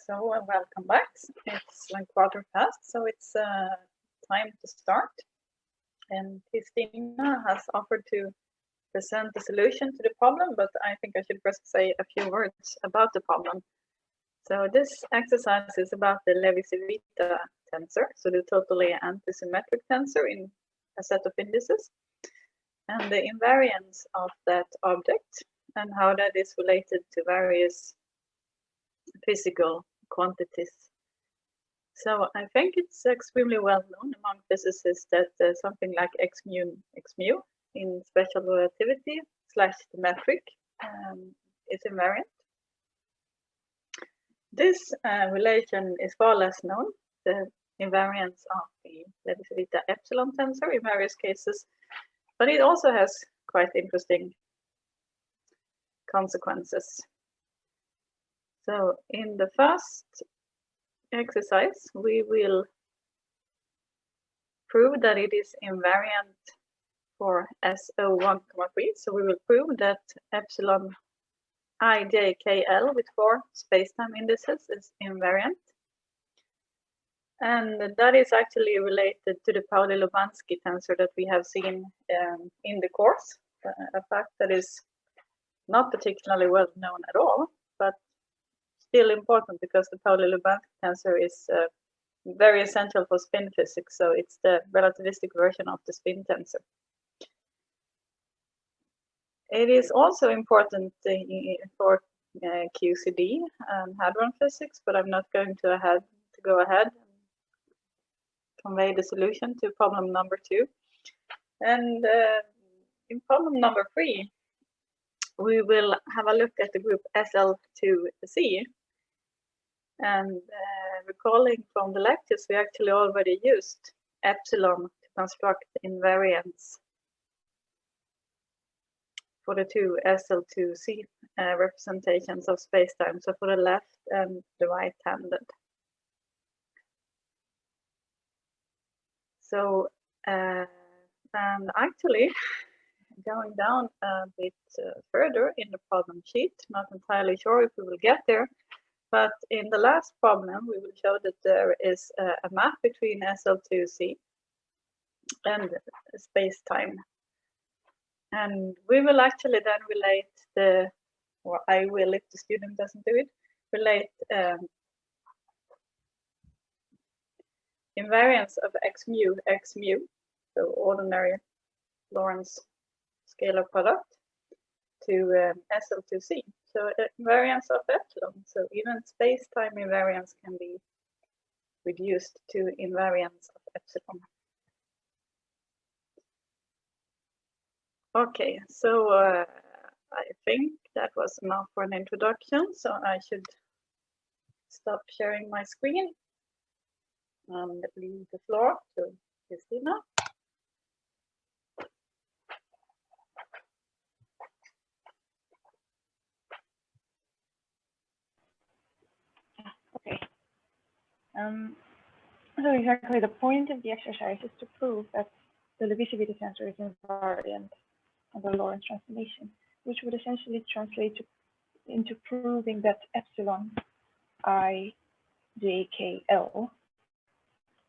B: So welcome back. It's like 1:15, so it's time to start. And Christina has offered to present the solution to the problem, but I think I should first say a few words about the problem. So this exercise is about the Levi-Civita tensor, so the totally antisymmetric tensor in a set of indices, and the invariance of that object, and how that is related to various physical quantities. So I think it's extremely well known among physicists that something like x mu in special relativity / the metric is invariant. This relation is far less known, the invariance of the Levi-Civita epsilon tensor in various cases, but it also has quite interesting consequences. So in the first exercise, we will prove that it is invariant for SO1, 3. So we will prove that epsilon I, j, k, l with 4 spacetime indices is invariant. And that is actually related to the Pauli-Lubansky tensor that we have seen in the course, a fact that is not particularly well known at all, but still important because the Pauli-Lubansky tensor is very essential for spin physics. So it's the relativistic version of the spin tensor. It is also important for QCD and hadron physics, but I'm not going to go ahead and convey the solution to problem number 2. And in problem number 3, we will have a look at the group SL2C. And recalling from the lectures, we actually already used epsilon to construct invariance for the two SL2C representations of spacetime, so for the left and the right-handed. So, and actually, going down a bit further in the problem sheet, not entirely sure if we will get there, but in the last problem, we will show that there is a map between SL2C and spacetime. And we will actually then relate or I will if the student doesn't do it, relate invariance of x mu, so ordinary Lorentz scalar product, to SL2C. So invariance of epsilon. So even space-time invariance can be reduced to invariance of epsilon. Okay, so I think that was enough for an introduction. So I should stop sharing my screen and leave the floor to Christina.
D: Okay. So exactly the point of the exercise is to prove that the Levi-Civita tensor is invariant under Lorentz transformation, which would essentially translate into proving that epsilon I j k l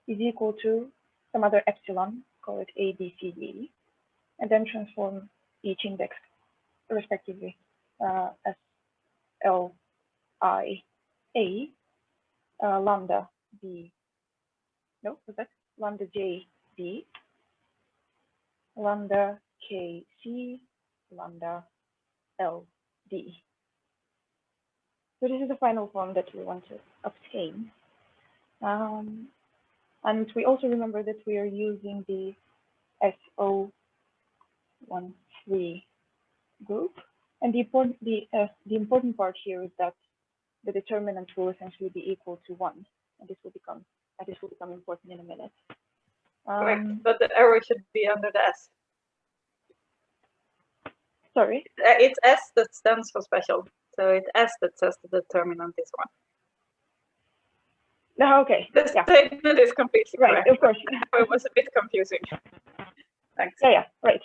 D: is equal to some other epsilon, call it A, B, C, D, and then transform each index respectively as L, I, A, lambda B, no, was that lambda J, B, lambda K, C, lambda L, D. So this is the final form that we want to obtain. And we also remember that we are using the SO13 group. And the important part here is that the determinant will essentially be equal to 1. And this will become important in a minute.
B: Correct, but the arrow should be under the S.
D: Sorry?
B: It's S that stands for special. So it's S that says the determinant is 1.
D: No, okay.
B: The statement is completely
D: right,
B: correct.
D: Of course.
B: It was a bit confusing. Thanks.
D: Yeah, right.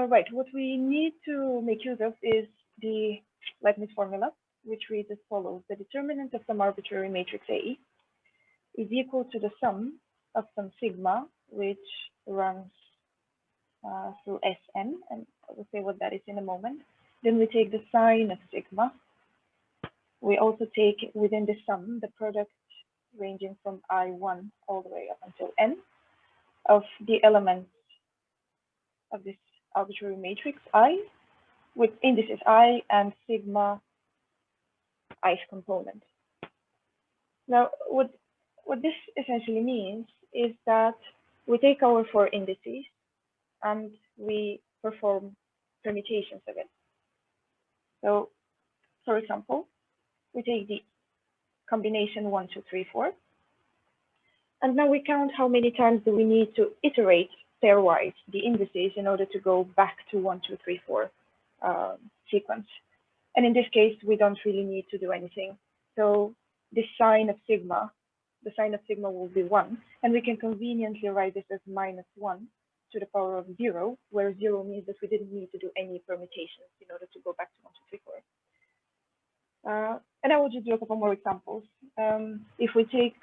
D: Right, what we need to make use of is the Leibniz formula, which reads as follows. The determinant of some arbitrary matrix A is equal to the sum of some sigma, which runs through Sn, and I will say what that is in a moment. Then we take the sine of sigma. We also take within the sum the product ranging from I1 all the way up until n of the elements of this arbitrary matrix I, with indices I and sigma ith component. Now, what this essentially means is that we take our 4 indices and we perform permutations of it. So, for example, we take the combination 1, 2, 3, 4, and now we count how many times do we need to iterate pairwise the indices in order to go back to 1, 2, 3, 4 sequence. And in this case, we don't really need to do anything. So the sine of sigma will be 1, and we can conveniently write this as -1 to the power of 0, where 0 means that we didn't need to do any permutations in order to go back to 1, 2, 3, 4. And I will just do a couple more examples. If we take,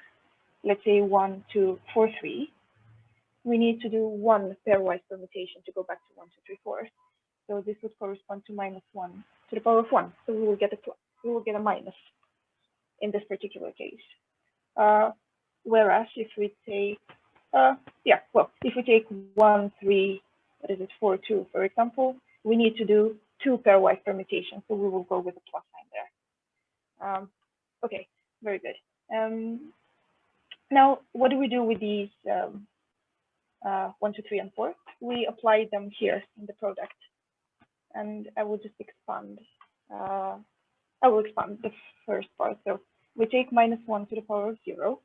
D: let's say, 1, 2, 4, 3, we need to do 1 pairwise permutation to go back to 1, 2, 3, 4. So this would correspond to -1 to the power of 1. So we will get a minus in this particular case. Whereas if we take, if we take 1, 3, 4, 2, for example, we need to do 2 pairwise permutations. So we will go with a plus sign there. Okay, very good. Now, what do we do with these 1, 2, 3, and 4? We apply them here in the product. And I will just expand. I will expand the first part. So we take -1 to the power of 0.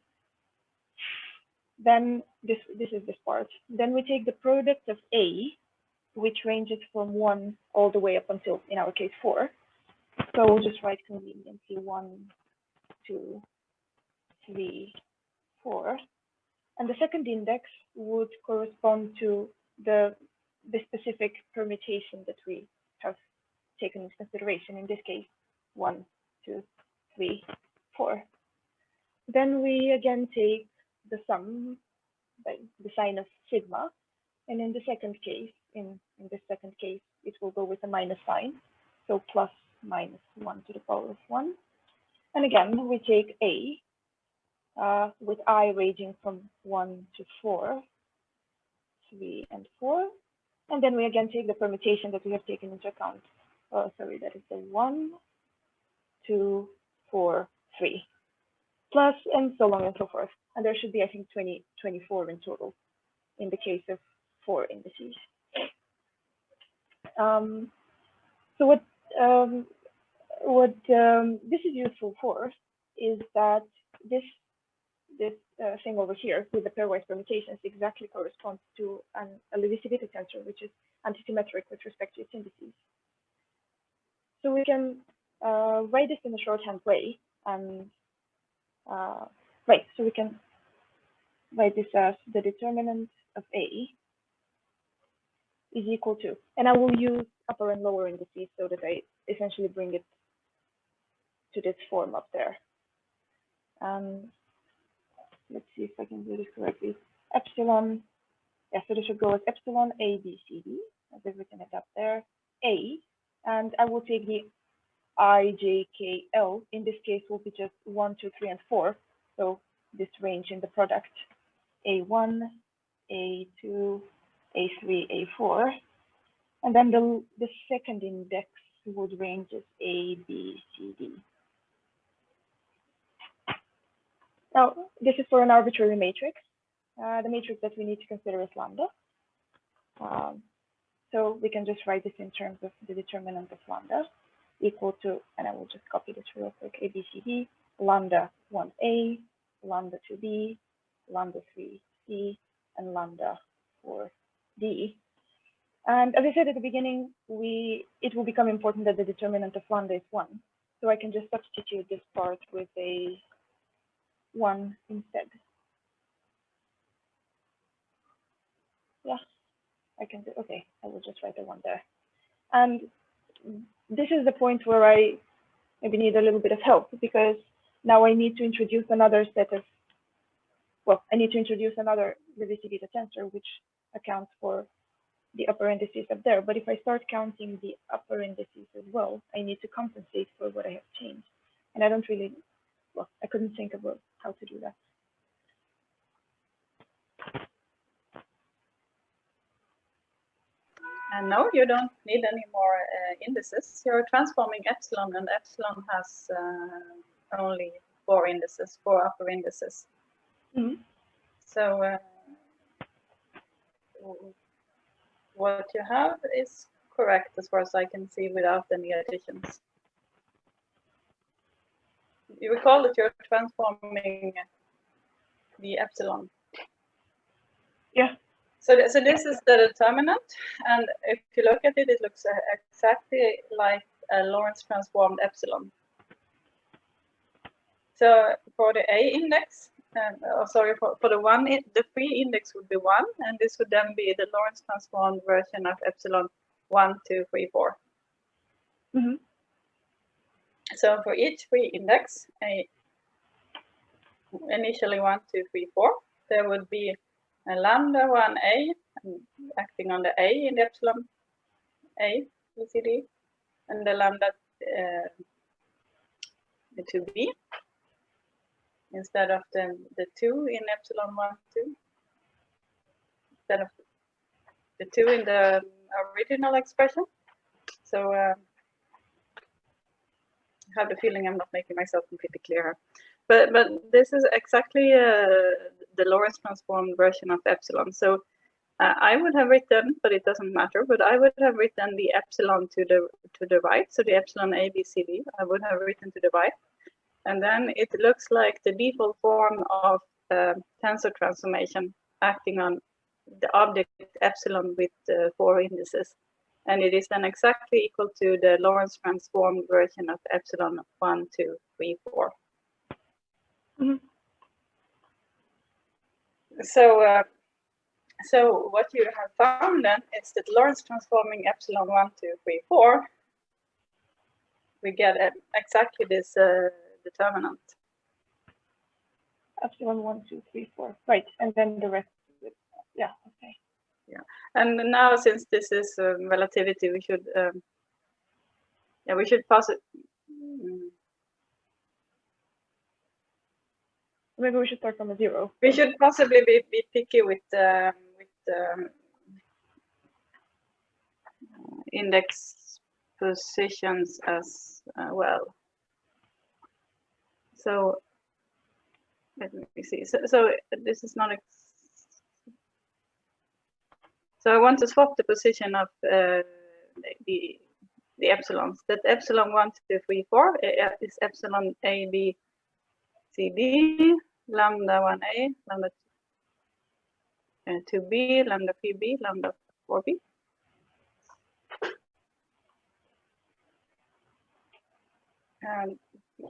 D: Then this is this part. Then we take the product of A, which ranges from 1 all the way up until, in our case, 4. So we'll just write conveniently 1, 2, 3, 4. And the second index would correspond to the specific permutation that we have taken into consideration. In this case, 1, 2, 3, 4. Then we again take the sum, the sign of sigma. And in the second case, in this second case, it will go with a minus sign. So plus -1 to the power of 1. And again, we take A with I ranging from 1 to 4, 3, and 4. And then we again take the permutation that we have taken into account. Oh, sorry, that is the 1, 2, 4, 3. Plus, and so on and so forth. And there should be, I think, 24 in total in the case of 4 indices. So what this is useful for is that this thing over here with the pairwise permutations exactly corresponds to a Levisi-Vitti tensor, which is antisymmetric with respect to its indices. So we can write this in a shorthand way, and so we can write this as the determinant of A is equal to, and I will use upper and lower indices so that I essentially bring it to this form up there. Let's see if I can do this correctly. Epsilon, so this should go as epsilon A, B, C, D. I've written it up there. A, and I will take the I, J, K, L. In this case, will be just 1, 2, 3, and 4. So this range in the product, A1, A2, A3, A4. And then the second index would range as A, B, C, D. Now, this is for an arbitrary matrix. The matrix that we need to consider is lambda. So we can just write this in terms of the determinant of lambda equal to, and I will just copy this real quick, A, B, C, D, lambda 1A, lambda 2B, lambda 3C, and lambda 4D. And as I said at the beginning, it will become important that the determinant of lambda is 1. So I can just substitute this part with a 1 instead. Yeah, I can do, okay, I will just write a 1 there. And this is the point where I maybe need a little bit of help, because now I need to introduce another set of, well, I need to introduce another Levisi-Beta tensor, which accounts for the upper indices up there. But if I start counting the upper indices as well, I need to compensate for what I have changed. And I don't really, well, I couldn't think of how to do that.
B: And no, you don't need any more indices. You're transforming epsilon, and epsilon has only 4 indices, 4 upper indices.
D: Mm-hmm.
B: So what you have is correct as far as I can see without any additions. You recall that you're transforming the epsilon.
D: Yeah.
B: So this is the determinant, and if you look at it, it looks exactly like a Lorentz transformed epsilon. So for the A index, for the 1, the free index would be 1, and this would then be the Lorentz transformed version of epsilon 1, 2, 3, 4.
D: Mm-hmm.
B: So for each free index, initially 1, 2, 3, 4, there would be a lambda 1a acting on the A in the epsilon A BCD, and the lambda 2b instead of the 2 in epsilon 1, 2, instead of the 2 in the original expression. So I have the feeling I'm not making myself completely clear. But this is exactly the Lorentz transformed version of epsilon. So I would have written, but it doesn't matter, but I would have written the epsilon to the right. So the epsilon A, B, C, D, I would have written to the right. And then it looks like the default form of tensor transformation acting on the object epsilon with 4 indices. And it is then exactly equal to the Lorentz transformed version of epsilon 1, 2, 3, 4.
D: Mm-hmm.
B: So what you have found then is that Lorentz transforming epsilon 1, 2, 3, 4, we get exactly this determinant.
D: Epsilon 1, 2, 3, 4. Right, and then the rest. Yeah. Okay.
B: Yeah, and now since this is relativity, we should we should pass it.
D: Maybe we should start from a 0.
B: We should possibly be picky with index positions as well. So let me see. So this is not. So I want to swap the position of the epsilons. That epsilon 1, 2, 3, 4 is epsilon A, B, C, D, lambda 1a, lambda 2b, lambda 3b, lambda 4b. And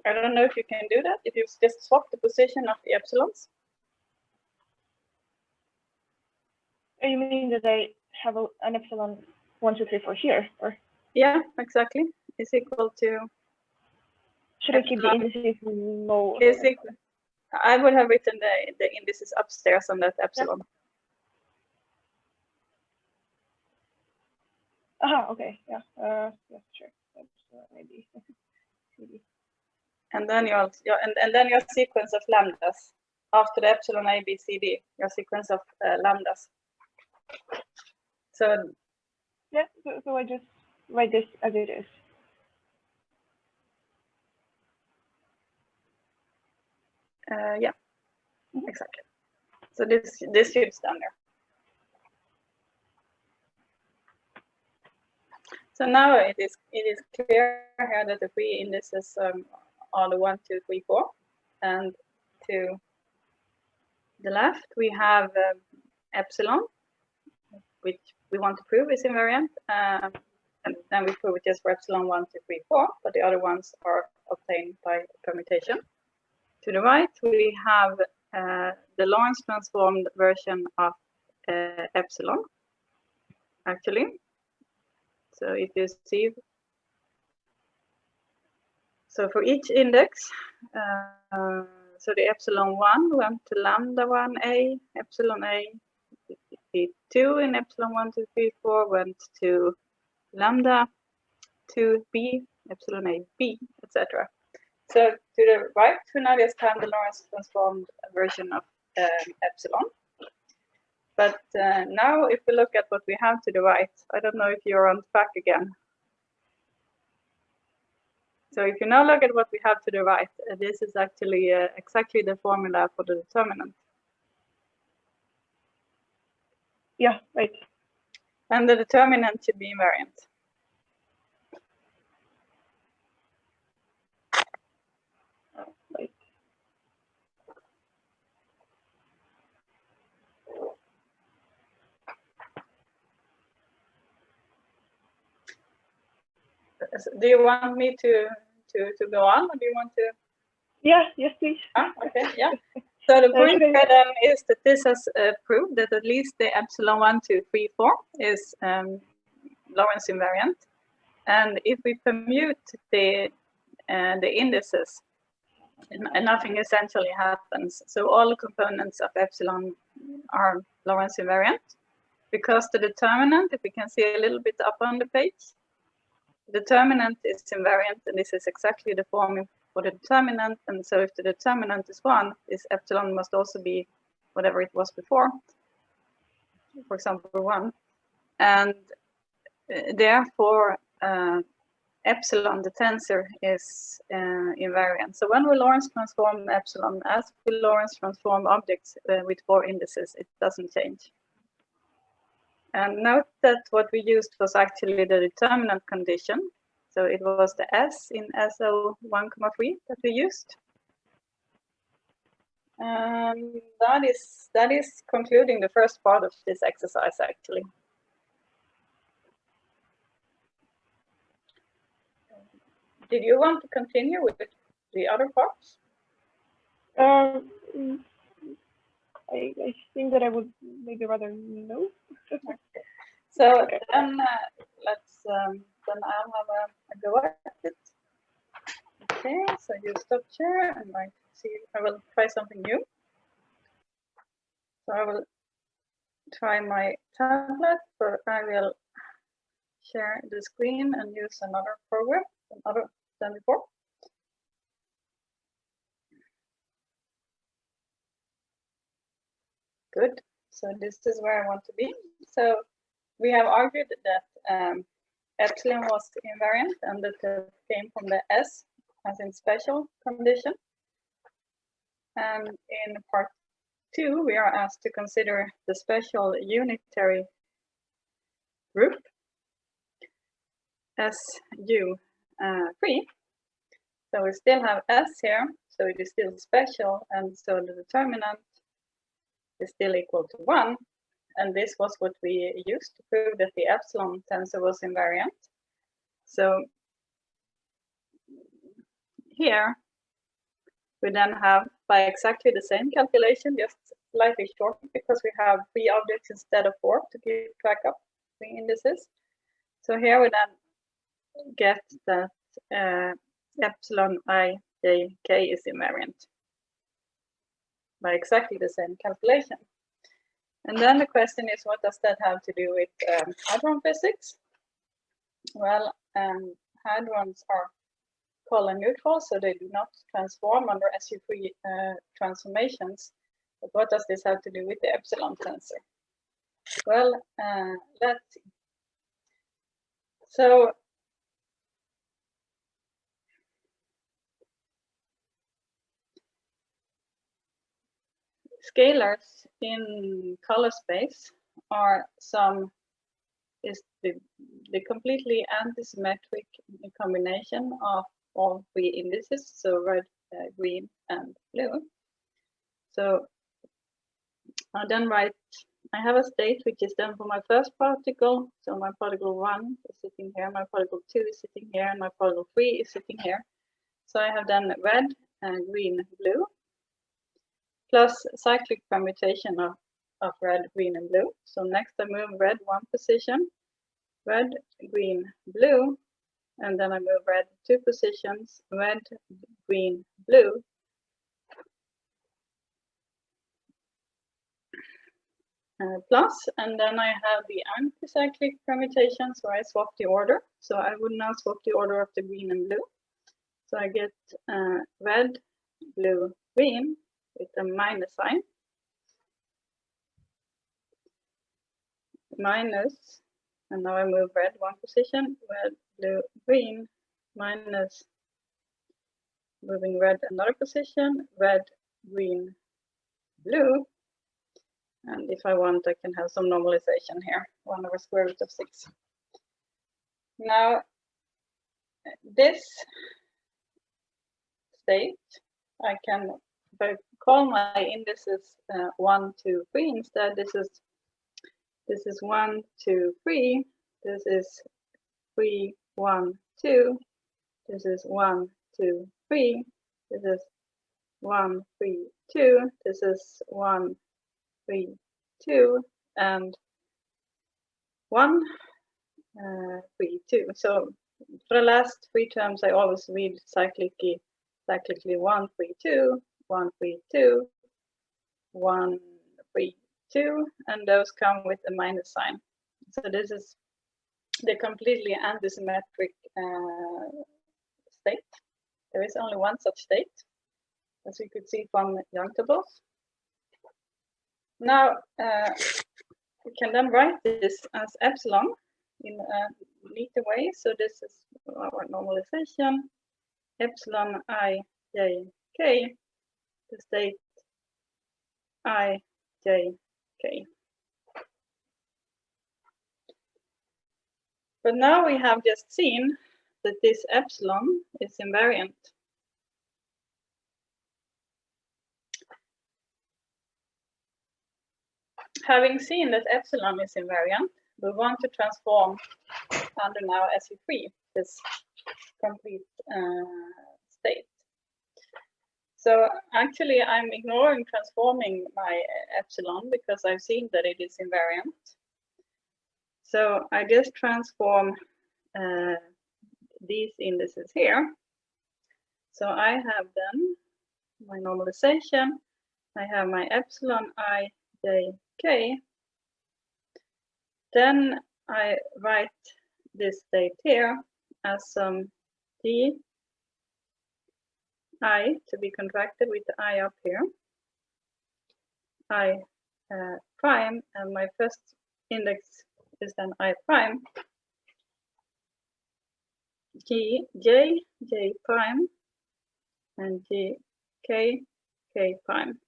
B: I don't know if you can do that, if you just swap the position of the epsilons.
D: You mean that I have an epsilon 1, 2, 3, 4 here, or?
B: Yeah, exactly. Is equal to.
D: Should I keep the indices low?
B: Is equal. I would have written the indices upstairs on that epsilon.
D: Aha, okay, yeah, yeah, sure. That's maybe.
B: And then then your sequence of lambdas after the epsilon A, B, C, D. Your sequence of lambdas. So
D: yeah, so I just write this as it is.
B: Yeah, exactly. So this should stand there. So now it is clear here that the free indices are the 1, 2, 3, 4, and to the left we have epsilon, which we want to prove is invariant, and then we prove it just for epsilon 1, 2, 3, 4, but the other ones are obtained by permutation. To the right we have the Lorentz transformed version of epsilon, actually. So if you see, So for each index, so the epsilon 1 went to lambda 1a, epsilon a, p2 in epsilon 1, 2, 3, 4 went to lambda 2b, epsilon a, b, etc. So to the right, we now just have the Lorentz transformed version of epsilon. But now if we look at what we have to the right, I don't know if you're on track again. So if you now look at what we have to the right, this is actually exactly the formula for the determinant.
D: Yeah, right.
B: And the determinant should be invariant.
D: Right.
B: Do you want me to go on, or do you want to?
D: Yeah, yes, please.
B: Ah, okay, yeah. So the point
D: Should I-
B: then is that this has proved that at least the epsilon 1, 2, 3, 4 is Lorentz invariant. And if we permute the indices, nothing essentially happens. So all the components of epsilon are Lorentz invariant, because the determinant, if we can see a little bit up on the page, the determinant is invariant, and this is exactly the formula for the determinant. And so if the determinant is 1, this epsilon must also be whatever it was before, for example 1. And therefore epsilon, the tensor, is invariant. So when we Lorentz transform epsilon, as we Lorentz transform objects with 4 indices, it doesn't change. And note that what we used was actually the determinant condition. So it was the S in SO 1,3 that we used. And that is concluding the first part of this exercise, actually. Did you want to continue with the other parts?
D: I think that I would maybe rather no.
B: So
D: Okay.
B: then then I'll have a go at it. Okay, so you stop share and I will try something new. So I will try my tablet, but I will share the screen and use another program, another than before. Good. So this is where I want to be. So we have argued that epsilon was invariant and that it came from the S as in special condition. And in part 2, we are asked to consider the special unitary group SU3. So we still have S here, so it is still special, and so the determinant is still equal to 1. And this was what we used to prove that the epsilon tensor was invariant. So here we then have, by exactly the same calculation, just slightly shorter because we have 3 objects instead of 4 to keep track of the indices. So here we then get that epsilon I, j, k is invariant by exactly the same calculation. And then the question is, what does that have to do with hadron physics? Well, hadrons are color neutral, so they do not transform under SU3 transformations. But what does this have to do with the epsilon tensor? Well, let's see. So scalars in color space are the completely antisymmetric combination of all 3 indices, so red, green, and blue. So I then write, I have a state which is then for my first particle. So my particle 1 is sitting here, my particle 2 is sitting here, and my particle 3 is sitting here. So I have then red, green, blue, plus cyclic permutation of red, green, and blue. So next I move red 1 position, red, green, blue, and then I move red 2 positions, red, green, blue. Plus, and then I have the anticyclic permutations where I swap the order. So I would now swap the order of the green and blue. So I get red, blue, green with a minus sign. Minus, and now I move red 1 position, red, blue, green, minus, moving red another position, red, green, blue. And if I want, I can have some normalization here, 1 over square root of 6. Now, this state, I can, if I call my indices 1, 2, 3 instead, this is 1, 2, 3, this is 3, 1, 2, this is 1, 2, 3, this is 1, 3, 2, this is 1, 3, 2, and 1, 3, 2. So for the last 3 terms, I always read cyclically 1, 3, 2, 1, 3, 2, 1, 3, 2, and those come with a minus sign. So this is the completely antisymmetric state. There is only one such state, as we could see from Young tables. Now, we can then write this as epsilon in a neater way. So this is our normalization, epsilon I, j, k, the state I, j, k. But now we have just seen that this epsilon is invariant. Having seen that epsilon is invariant, we want to transform under now SU3, this complete state. So actually I'm ignoring transforming my epsilon because I've seen that it is invariant. So I just transform these indices here. So I have then my normalization, I have my epsilon I, j, k. Then I write this state here as some d I to be contracted with the I up here, I prime, and my first index is then I prime, G, J, J prime, and G, K, K prime.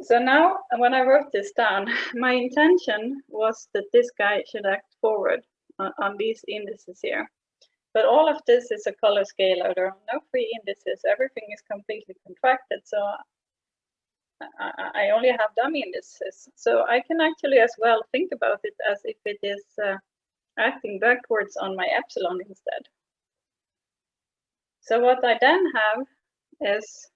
B: So now, when I wrote this down, my intention was that this guy should act forward on these indices here. But all of this is a color scalar. There are no free indices. Everything is completely contracted. So I only have dummy indices. So I can actually as well think about it as if it is acting backwards on my epsilon instead. So what I then have is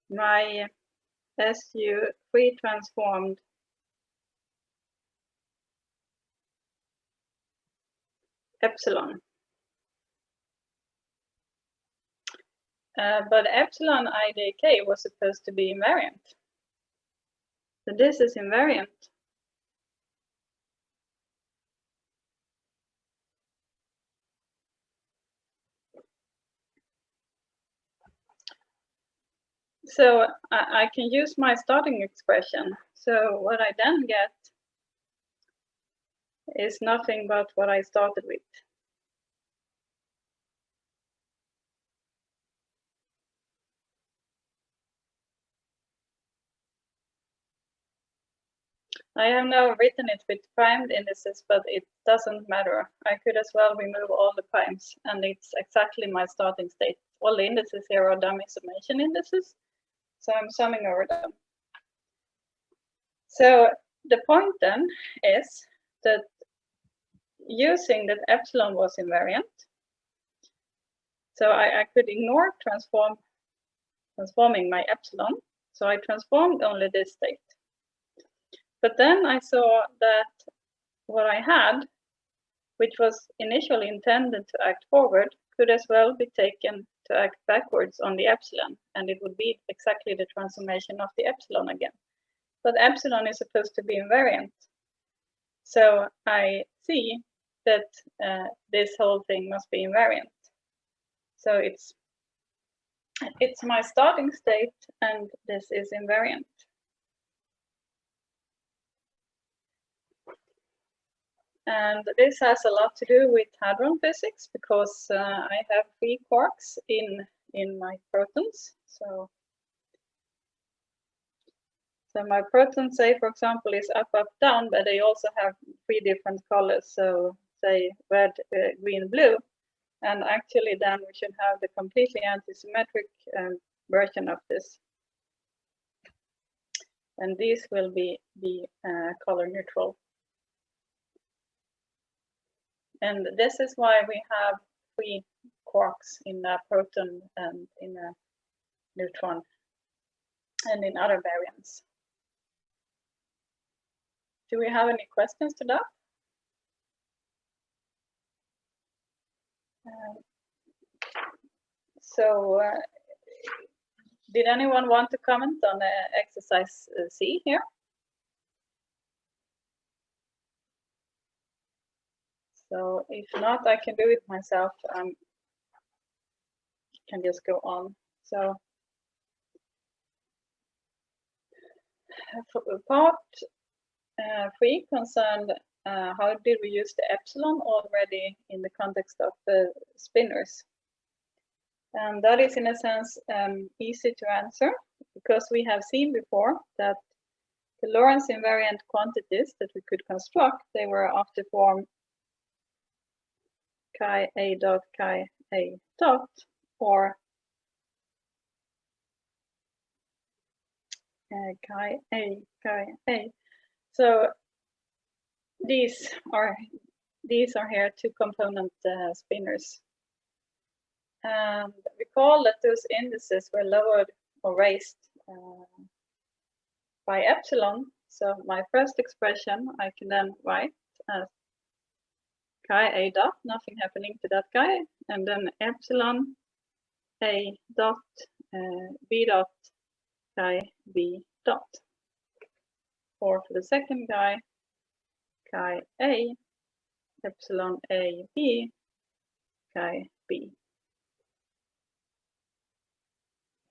B: my SU3 transformed epsilon. But epsilon IJK was supposed to be invariant. So this is invariant. So I can use my starting expression. So what I then get is nothing but what I started with. I have now written it with primed indices, but it doesn't matter. I could as well remove all the primes, and it's exactly my starting state. All the indices here are dummy summation indices, so I'm summing over them. So the point then is that using that epsilon was invariant, So I could ignore transforming my epsilon. So I transformed only this state. But then I saw that what I had, which was initially intended to act forward, could as well be taken to act backwards on the epsilon, and it would be exactly the transformation of the epsilon again. But epsilon is supposed to be invariant. So I see that this whole thing must be invariant. So it's my starting state, and this is invariant. And this has a lot to do with hadron physics, because I have 3 quarks in my protons. So my protons, say, for example, is up, up, down, but they also have 3 different colors. So say red, green, blue. And actually then we should have the completely anti-symmetric version of this. And these will be color neutral. And this is why we have 3 quarks in a proton and in a neutron and in other variants. Do we have any questions to that? Did anyone want to comment on exercise C here? So if not, I can do it myself. Can just go on. So part 3 concerned how did we use the epsilon already in the context of the spinners. And that is in a sense easy to answer, because we have seen before that the Lorentz invariant quantities that we could construct, they were of the form chi a dot or chi a. So these are here 2 component spinners. And recall that those indices were lowered or raised by epsilon. So my first expression I can then write as chi a dot, nothing happening to that guy, and then epsilon a dot b dot chi b dot. Or for the second guy, chi a epsilon a b chi b.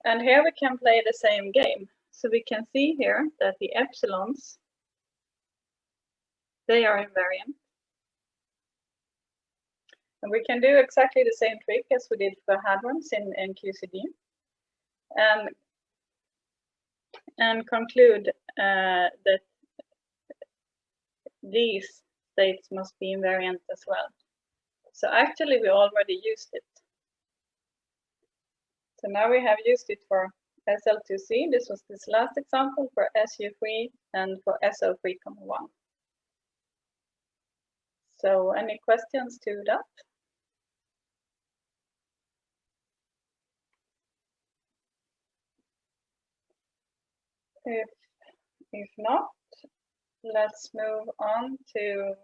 B: And here we can play the same game. So we can see here that the epsilons, they are invariant. And we can do exactly the same trick as we did for hadrons in QCD. And conclude that these states must be invariant as well. So actually we already used it. So now we have used it for SL2C. This was this last example for SU3 and for SO3,1. So any questions to that? If not, let's move on to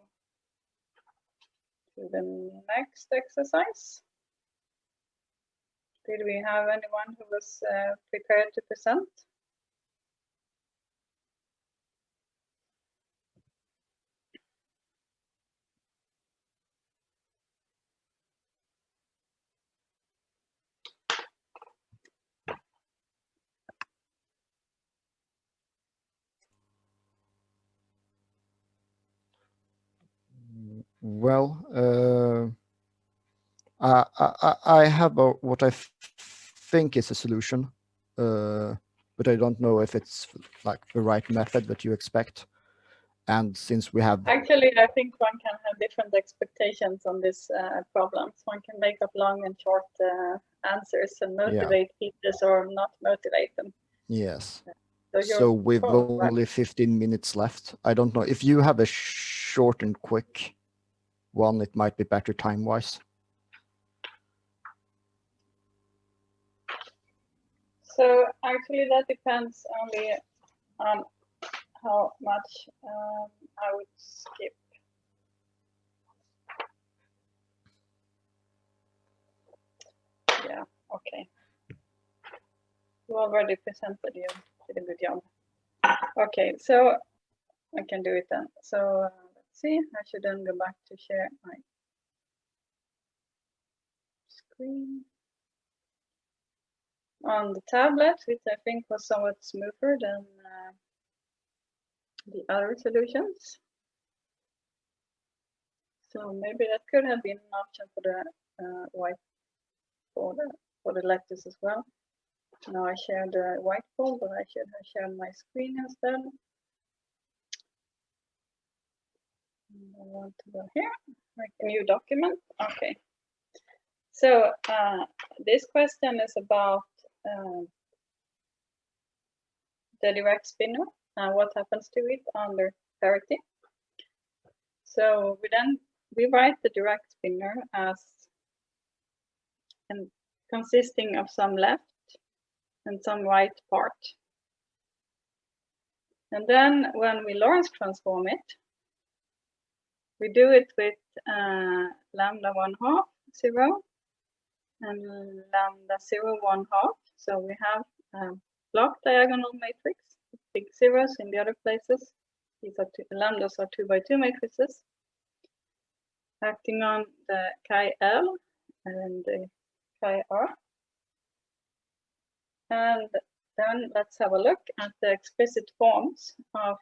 B: the next exercise. Did we have anyone who was prepared to present?
C: Well, I have what I think is a solution, but I don't know if it's like the right method that you expect. And since we have...
B: Actually, I think one can have different expectations on this problems. One can make up long and short answers and motivate people or not motivate them.
C: Yes. So we've only 15 minutes left. I don't know if you have a short and quick one, it might be better time-wise.
B: So actually that depends only on how much I would skip. Yeah, okay. You already presented, you did a good job. Okay, so I can do it then. So let's see, I should then go back to share my screen. On the tablet, which I think was somewhat smoother than the other solutions. So maybe that could have been an option for the whiteboard for the lectures as well. Now I share the whiteboard, but I should have shared my screen instead. And I want to go here, make a new document. Okay. So this question is about the direct spinner and what happens to it under parity. So we write the direct spinner as consisting of some left and some right part. And then when we Lorentz transform it, we do it with lambda 1/2 0 and lambda 0 1/2. So we have a block diagonal matrix, big zeros in the other places. These are lambdas are 2 by 2 matrices acting on the chi L and the chi R. And then let's have a look at the explicit forms of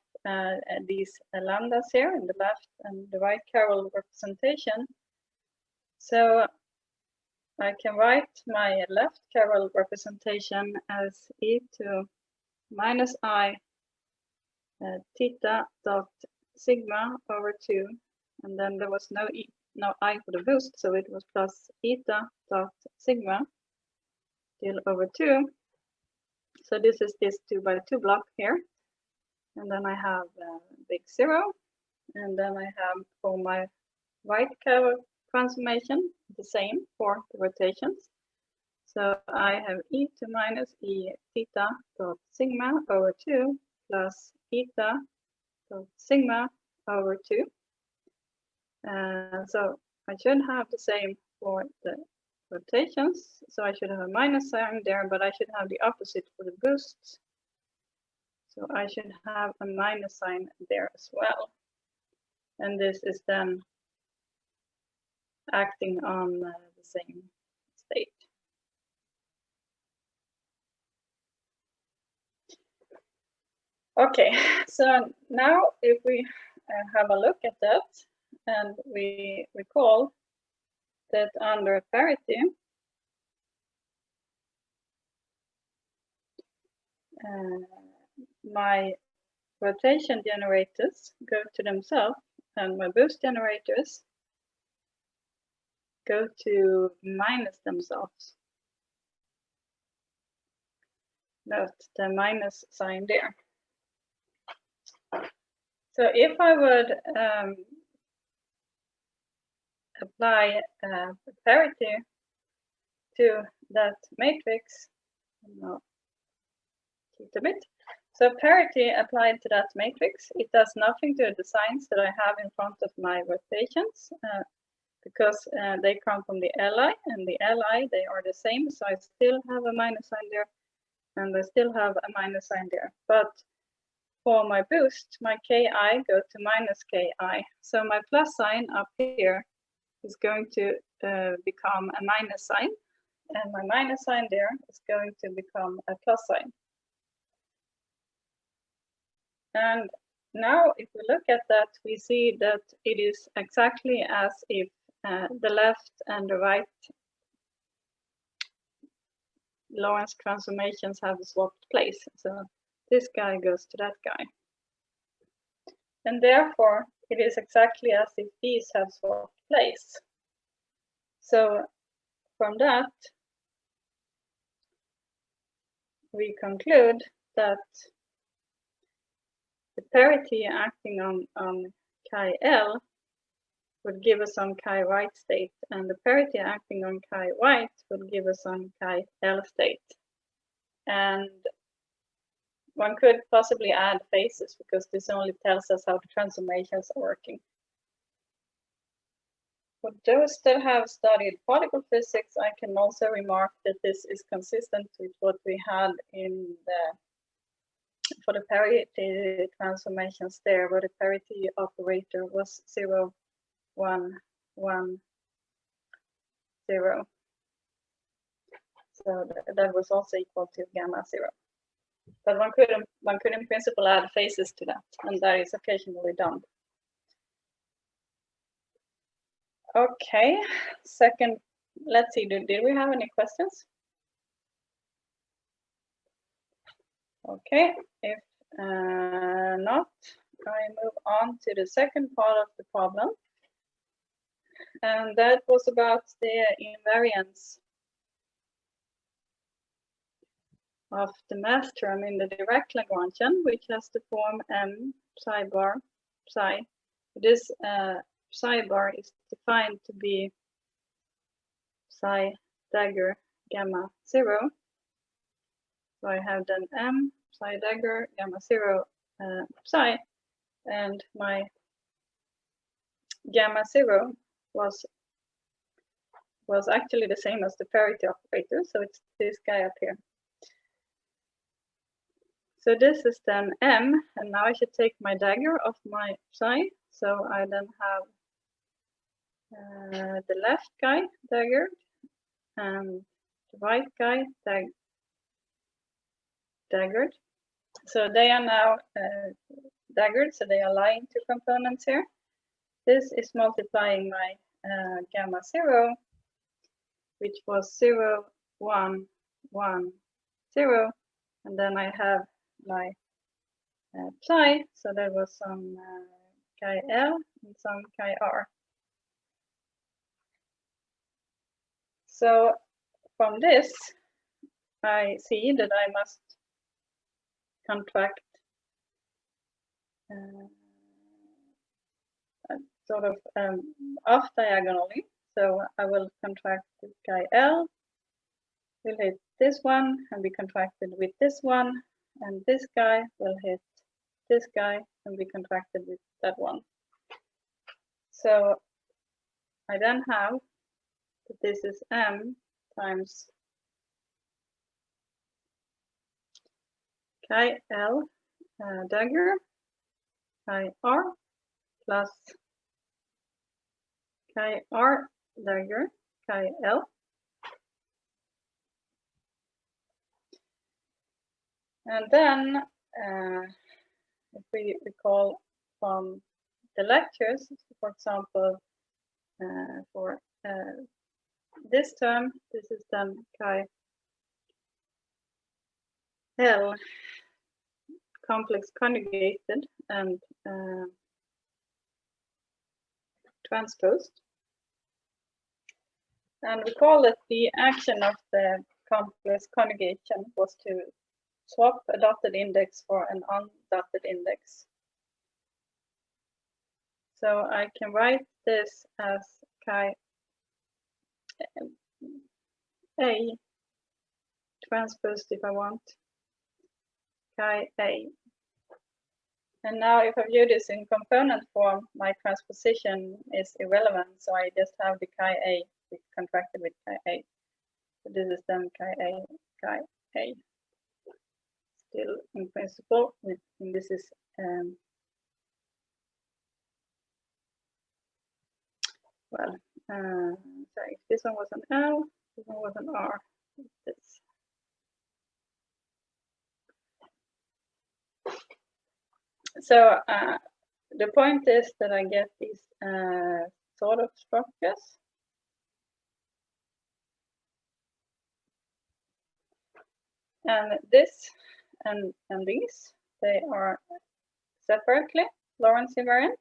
B: these lambdas here in the left and the right chiral representation. So I can write my left chiral representation as e to minus I theta dot sigma over 2, and then there was no I for the boost, so it was plus eta dot sigma still over 2. So this is this 2 by 2 block here, and then I have big 0, and then I have for my right chiral transformation the same for the rotations. So I have e to minus e theta dot sigma over 2 plus eta dot sigma over 2. So I should have the same for the rotations. So I should have a minus sign there, but I should have the opposite for the boosts. So I should have a minus sign there as well. And this is then acting on the same state. Okay, so now if we have a look at that and we recall that under parity, my rotation generators go to themselves and my boost generators go to minus themselves. Note the minus sign there. So if I would apply parity to that matrix, no, cheat a bit. So parity applied to that matrix, it does nothing to the signs that I have in front of my rotations because they come from the Li, and the Li, they are the same. So I still have a minus sign there, and I still have a minus sign there. But for my boost, my Ki go to minus Ki. So my plus sign up here is going to become a minus sign, and my minus sign there is going to become a plus sign. And now if we look at that, we see that it is exactly as if the left and the right Lorentz transformations have swapped place. So this guy goes to that guy. And therefore, it is exactly as if these have swapped place. So from that, we conclude that the parity acting on chi L would give us some chi right state, and the parity acting on chi right would give us some chi L state. And one could possibly add phases because this only tells us how the transformations are working. For those that have studied particle physics, I can also remark that this is consistent with what we had in for the parity transformations there, where the parity operator was 0, 1, 1, 0. So that was also equal to gamma 0. But one could in principle add phases to that, and that is occasionally done. Okay, second, let's see, did we have any questions? Okay, if not, I move on to the second part of the problem. And that was about the invariance of the mass term in the direct Lagrangian, which has the form m psi bar psi. This psi bar is defined to be psi dagger gamma 0. So I have then m psi dagger gamma 0 psi, and my gamma 0 was actually the same as the parity operator, so it's this guy up here. So this is then m, and now I should take my dagger of my psi. So I then have the left guy daggered and the right guy daggered. So they are now daggered, so they are lying two components here. This is multiplying my gamma 0, which was 0, 1, 1, 0, and then I have my psi, so there was some chi L and some chi R. So from this, I see that I must contract sort of off diagonally. So I will contract this chi L, will hit this one and be contracted with this one, and this guy will hit this guy and be contracted with that one. So I then have that this is m times chi L dagger chi R plus chi R dagger chi L. And then if we recall from the lectures, for example, for this term, this is then chi L complex conjugated and transposed. And recall that the action of the complex conjugation was to swap a dotted index for an undotted index. So I can write this as chi A transposed if I want, chi A. And now if I view this in component form, my transposition is irrelevant. So I just have the chi A contracted with chi A. So this is then chi A. Still in principle, and this is well, so if this one was an L, this one was an R. This. So the point is that I get these sort of structures. And this and these, they are separately Lorentz invariant.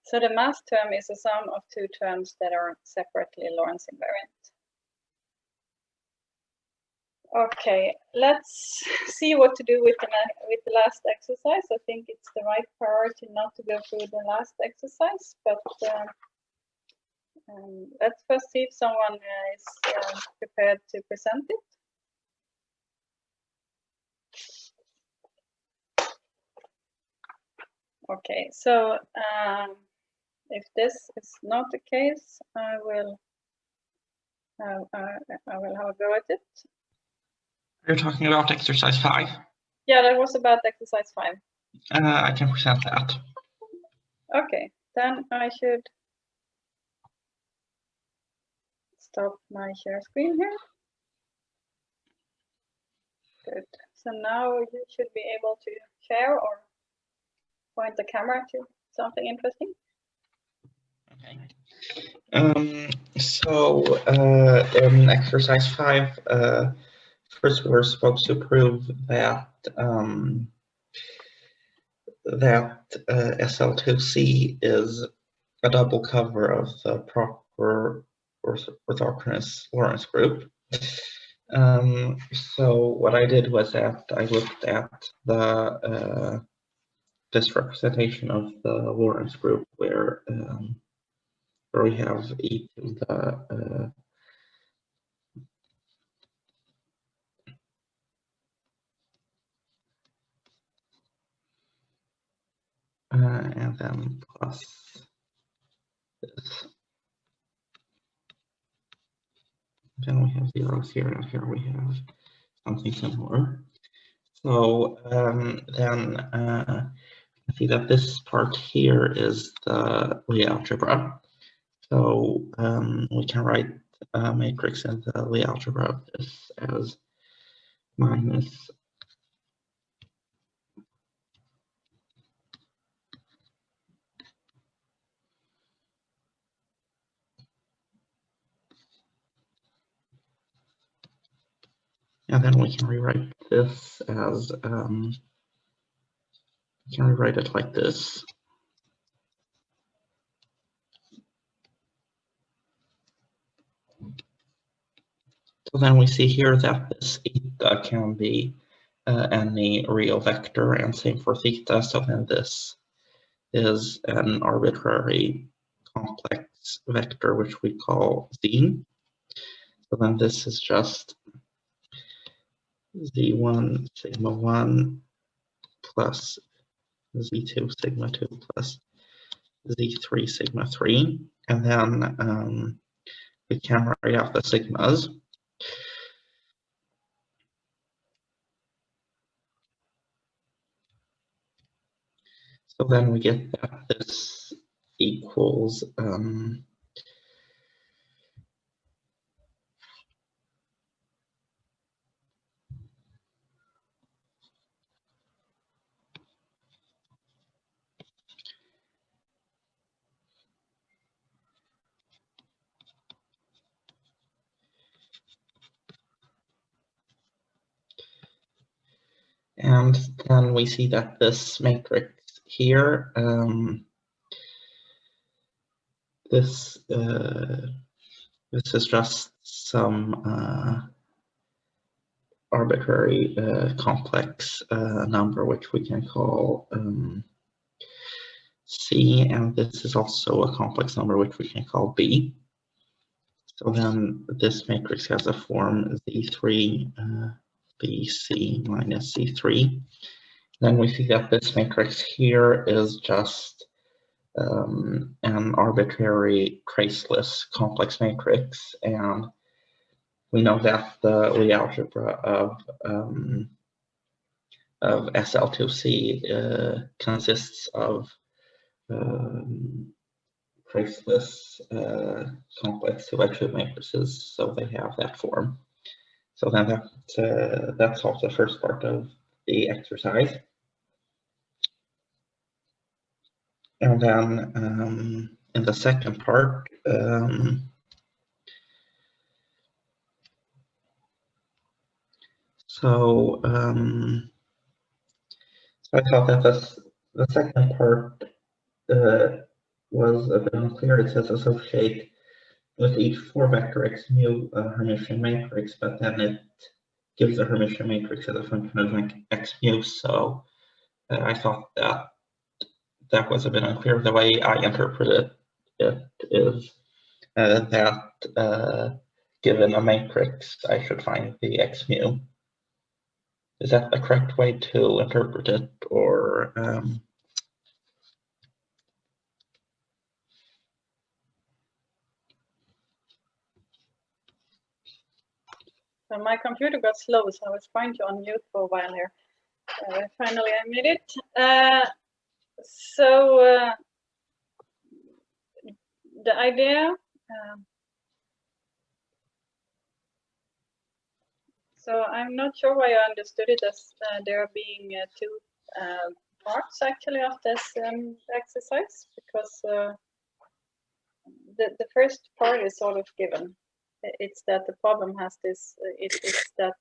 B: So the mass term is a sum of two terms that are separately Lorentz invariant. Okay, let's see what to do with the last exercise. I think it's the right priority not to go through the last exercise, but Let's first see if someone is prepared to present it. Okay, so if this is not the case, I will have a go at it.
A: You're talking about exercise 5?
B: Yeah, that was about exercise 5.
A: I can present that.
B: Okay, then I should stop my share screen here. Good. So now you should be able to share or point the camera to something interesting.
A: Okay. So in exercise 5, first we're supposed to prove that SL2C is a double cover of the proper orthogonal Lorentz group. So what I did was that I looked at the this representation of the Lorentz group where we have e to the and then plus this. Then we have zeros here, and here we have something similar. So then see that this part here is the Lie algebra. So we can write a matrix in the Lie algebra of this as minus and then we can rewrite this as we can rewrite it like this. So then we see here that this eta can be any real vector, and same for theta. So then this is an arbitrary complex vector, which we call z. So then this is just z1 sigma 1 plus z2 sigma 2 plus z3 sigma 3. And then we can write out the sigmas. So then we get that this equals and then we see that this matrix here, this is just some arbitrary complex number, which we can call C, and this is also a complex number, which we can call B. So then this matrix has a form Z3 BC minus C3. Then we see that this matrix here is just an arbitrary traceless complex matrix, and we know that the Lie algebra of SL2C consists of traceless complex two-by-two matrices, so they have that form. So then that solves the first part of the exercise. And then in the second part, so I thought that the second part was a bit unclear. It says associate with each 4-vector x mu Hermitian matrix, but then it gives the Hermitian matrix as a function of x mu. So I thought that was a bit unclear. The way I interpret it is that given a matrix, I should find the x mu. Is that the correct way to interpret it, or
B: So my computer got slow, so I was trying to unmute for a while here. Finally, I made it. The idea. So I'm not sure why I understood it as there being two parts actually of this exercise, because the first part is sort of given. It's that the problem has this. It's that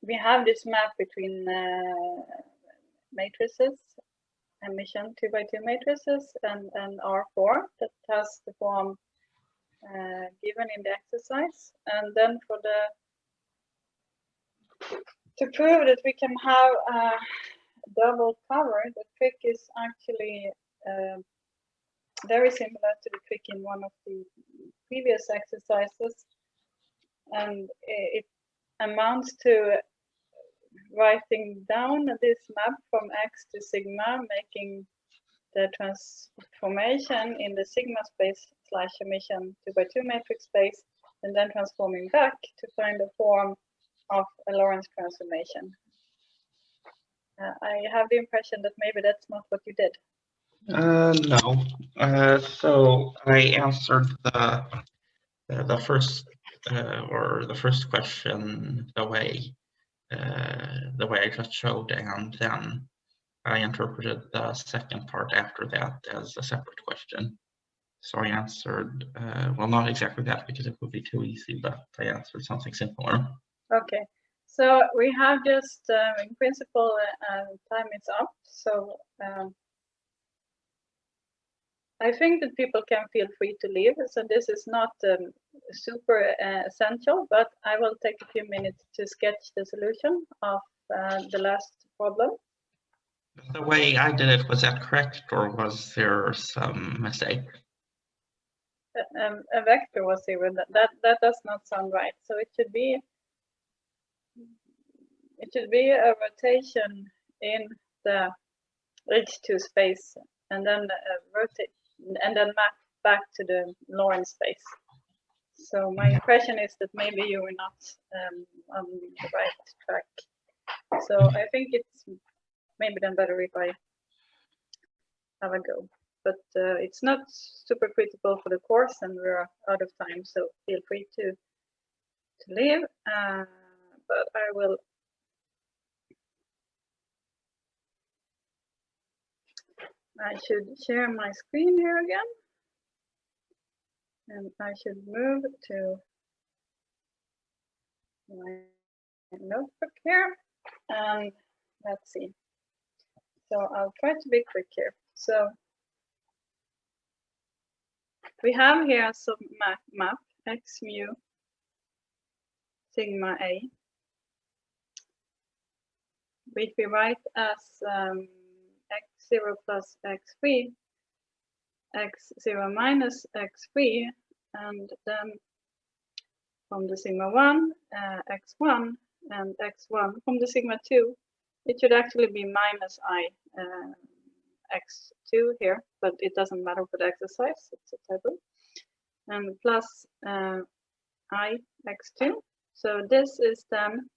B: we have this map between matrices, emission 2x2 matrices, and R4 that has the form given in the exercise, and then for to prove that we can have a double cover, the trick is actually very similar to the trick in one of the previous exercises, and it amounts to writing down this map from X to sigma, making the transformation in the sigma space / emission 2x2 matrix space, and then transforming back to find the form of a Lorentz transformation. I have the impression that maybe that's not what you did.
A: No. So I answered the first question the way I just showed, and then I interpreted the second part after that as a separate question. So I answered, well, not exactly that because it would be too easy, but I answered something similar.
B: Okay, so we have just, in principle, time is up. So I think that people can feel free to leave. So this is not super essential, but I will take a few minutes to sketch the solution of the last problem.
A: The way I did it, was that correct, or was there some mistake?
B: A vector was here. That does not sound right. So it should be a rotation in the H2 space, and then rotate, and then map back to the Lorentz space. So my impression is that maybe you were not on the right track. So I think it's maybe then better if I have a go. But it's not super critical for the course, and we're out of time, so feel free to leave. But I will. I should share my screen here again, and I should move to my notebook here, and let's see. So I'll try to be quick here. So we have here some map x mu sigma a, which we write as x0 plus x3, x0 minus x3, and then from the sigma 1, x1, and x1 from the sigma 2, it should actually be minus I x2 here, but it doesn't matter for the exercise, it's a typo, and plus I x2. So this is then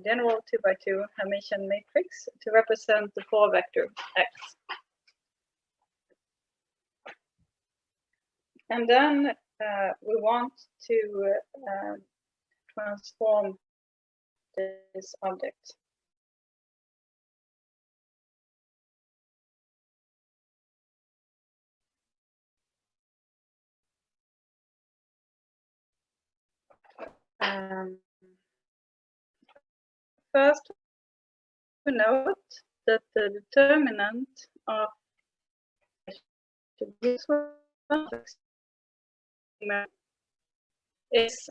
B: general 2x2 Hermitian matrix to represent the 4-vector x. And then we want to transform this object. First, to note that the determinant of this one is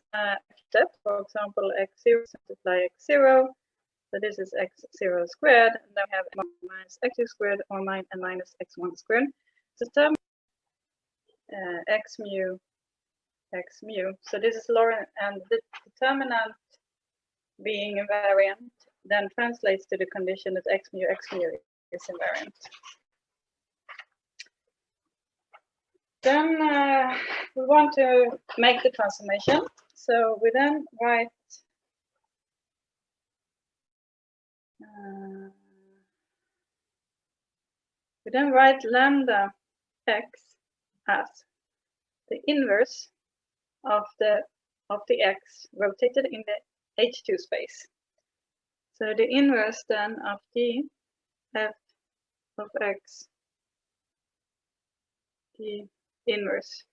B: step, for example, x0 multiply x0. So this is x0 squared, and then we have minus x2 squared or minus x1 squared. The term x mu, x mu. So this is Lorentz, and the determinant being invariant then translates to the condition that x mu is invariant. Then we want to make the transformation. So we then write lambda x as the inverse of the x rotated in the H2 space. So the inverse then of the f of x, the inverse.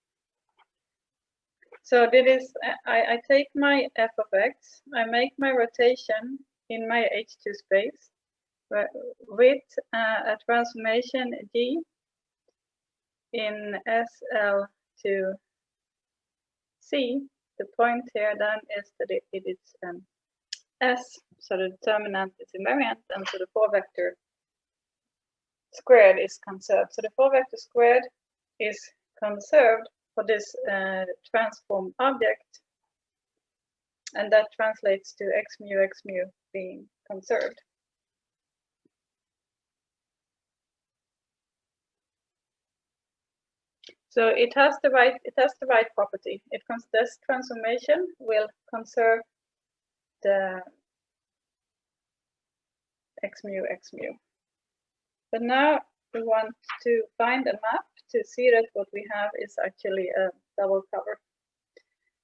B: So that is, I take my f of x, I make my rotation in my H2 space with a transformation d in SL to C. The point here then is that it is S, so the determinant is invariant, and so the 4-vector squared is conserved. So the 4-vector squared is conserved for this transform object, and that translates to x mu being conserved. So it has the right property. This transformation will conserve the x mu. But now we want to find a map to see that what we have is actually a double cover.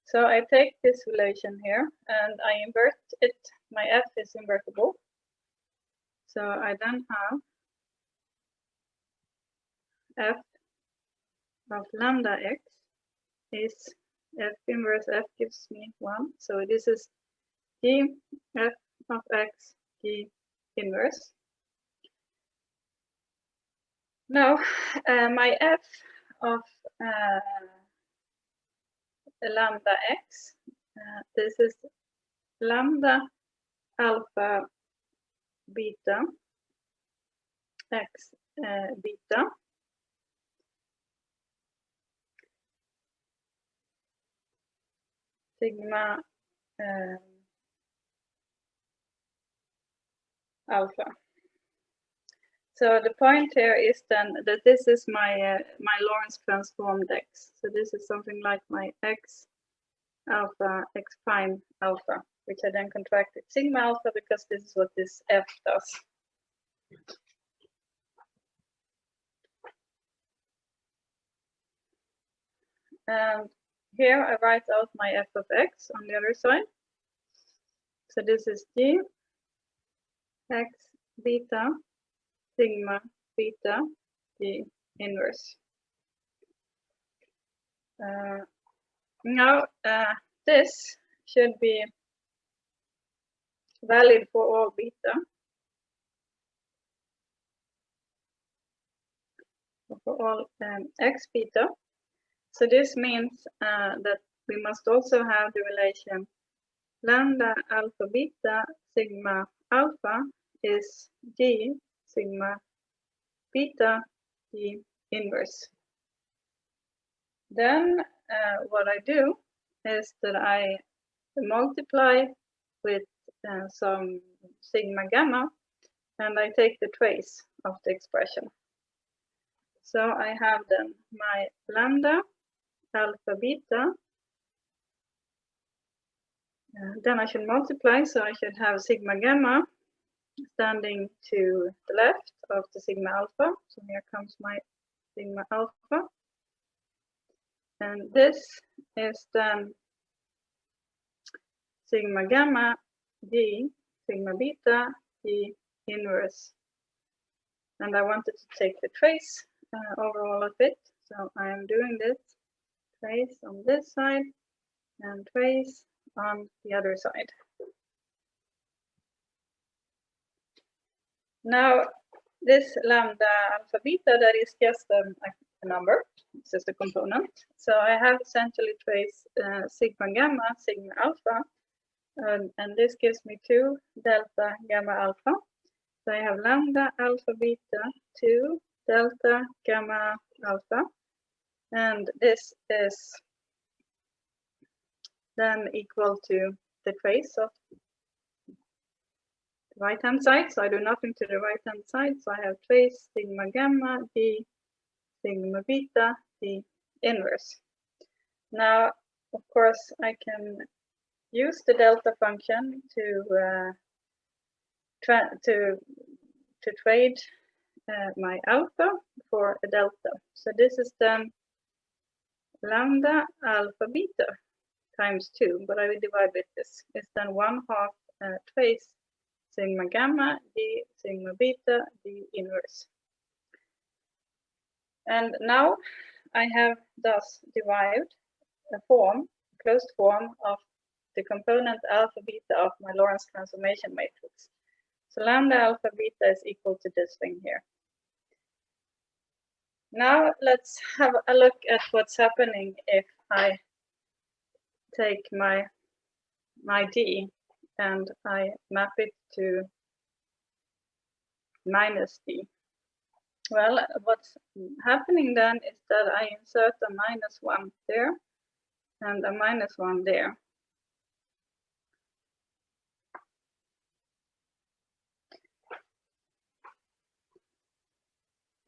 B: So I take this relation here and I invert it. My f is invertible. So I then have f of lambda x is f inverse f gives me 1. So this is d f of x d inverse. Now my f of lambda x, this is lambda alpha beta x beta sigma alpha. So the point here is then that this is my my Lorentz transformed x. So this is something like my x alpha x prime alpha, which I then contracted sigma alpha because this is what this f does. And here I write out my f of x on the other side. So this is d x beta sigma beta d inverse. Now this should be valid for all beta. For all x beta. So this means that we must also have the relation lambda alpha beta sigma alpha is d sigma beta d inverse. Then what I do is that I multiply with some sigma gamma and I take the trace of the expression. So I have then my lambda alpha beta, then I should multiply, so I should have sigma gamma standing to the left of the sigma alpha. So here comes my sigma alpha. And this is then sigma gamma d sigma beta d inverse. And I wanted to take the trace over all of it. So I am doing this trace on this side and trace on the other side. Now this lambda alpha beta, that is just a number, it's just a component. So I have essentially traced sigma gamma, sigma alpha, and this gives me 2 delta gamma alpha. So I have lambda alpha beta 2 delta gamma alpha. And this is then equal to the trace of the right-hand side. So I do nothing to the right-hand side. So I have trace sigma gamma d sigma beta d inverse. Now, of course, I can use the delta function to trade my alpha for a delta. So this is then lambda alpha beta times 2, but I will divide with this. It's then 1/2 trace sigma gamma d sigma beta d inverse. And now I have thus derived a closed form of the component alpha beta of my Lorentz transformation matrix. So lambda alpha beta is equal to this thing here. Now let's have a look at what's happening if I take my d and I map it to minus d. Well, what's happening then is that I insert a -1 there and a -1 there.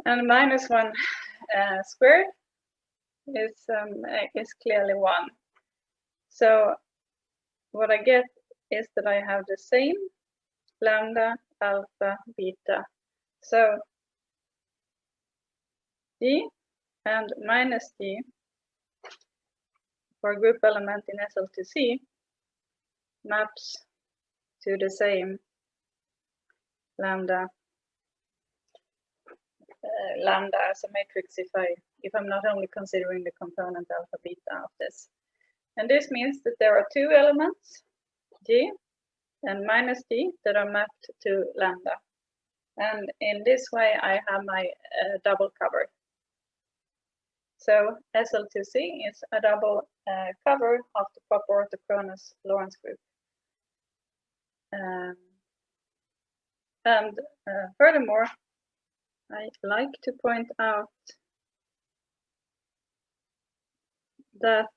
B: And -1 squared is clearly 1. So what I get is that I have the same lambda alpha beta. So d and minus d for a group element in SL2C maps to the same lambda as a matrix if I'm not only considering the component alpha beta of this. And this means that there are two elements, d and minus d, that are mapped to lambda. And in this way, I have my double cover. So SL2C is a double cover of the proper orthochronous Lorentz group. And furthermore, I like to point out that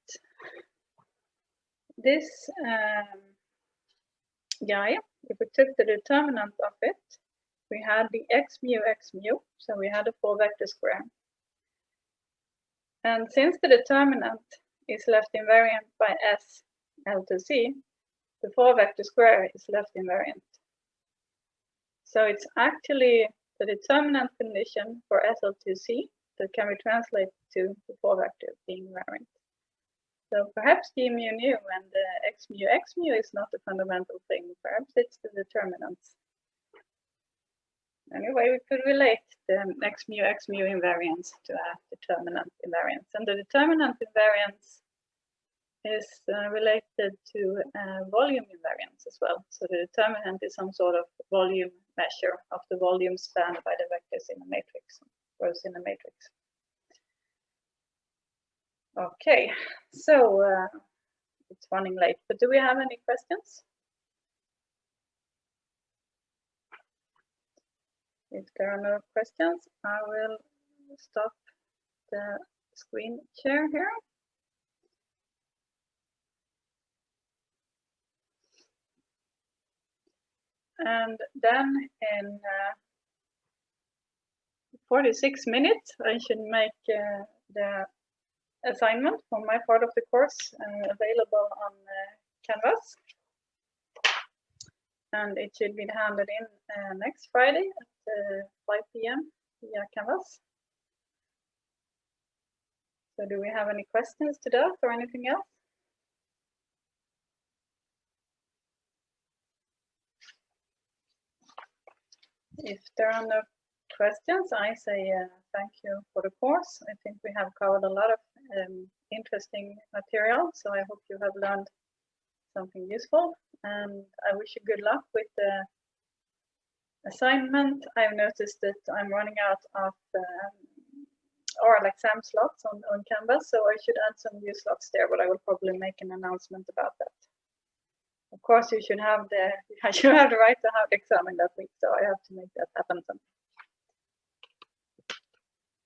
B: this guy, if we took the determinant of it, we had the x mu, so we had a 4-vector square. And since the determinant is left invariant by S L2C, the 4-vector square is left invariant. So it's actually the determinant condition for SL2C that can be translated to the 4-vector being invariant. So perhaps d mu nu and the x mu is not a fundamental thing. Perhaps it's the determinants. Anyway, we could relate the x mu invariance to a determinant invariance. And the determinant invariance is related to volume invariance as well. So the determinant is some sort of volume measure of the volume spanned by the vectors in a matrix, rows in a matrix. Okay, so it's running late, but do we have any questions? If there are no questions, I will stop the screen share here. And then in 46 minutes, I should make the assignment for my part of the course available on Canvas. And it should be handed in next Friday at 5 p.m. via Canvas. So do we have any questions to that or anything else? If there are no questions, I say thank you for the course. I think we have covered a lot of interesting material, so I hope you have learned something useful, and I wish you good luck with the assignment. I've noticed that I'm running out of oral exam slots on Canvas, so I should add some new slots there, but I will probably make an announcement about that. Of course, you should have the right to have the exam in that week, so I have to make that happen somehow.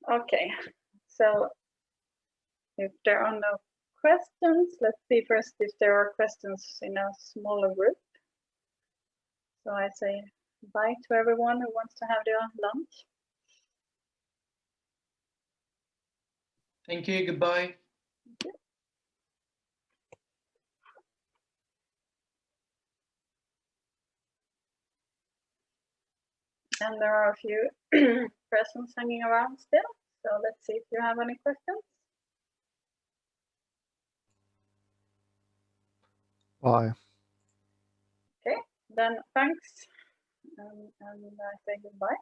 B: Okay, so If there are no questions, let's see first if there are questions in a smaller group. So I say bye to everyone who wants to have their lunch.
E: Thank you. Goodbye.
B: And there are a few persons hanging around still. So let's see if you have any questions.
C: Bye.
B: Okay, then thanks. And I say goodbye.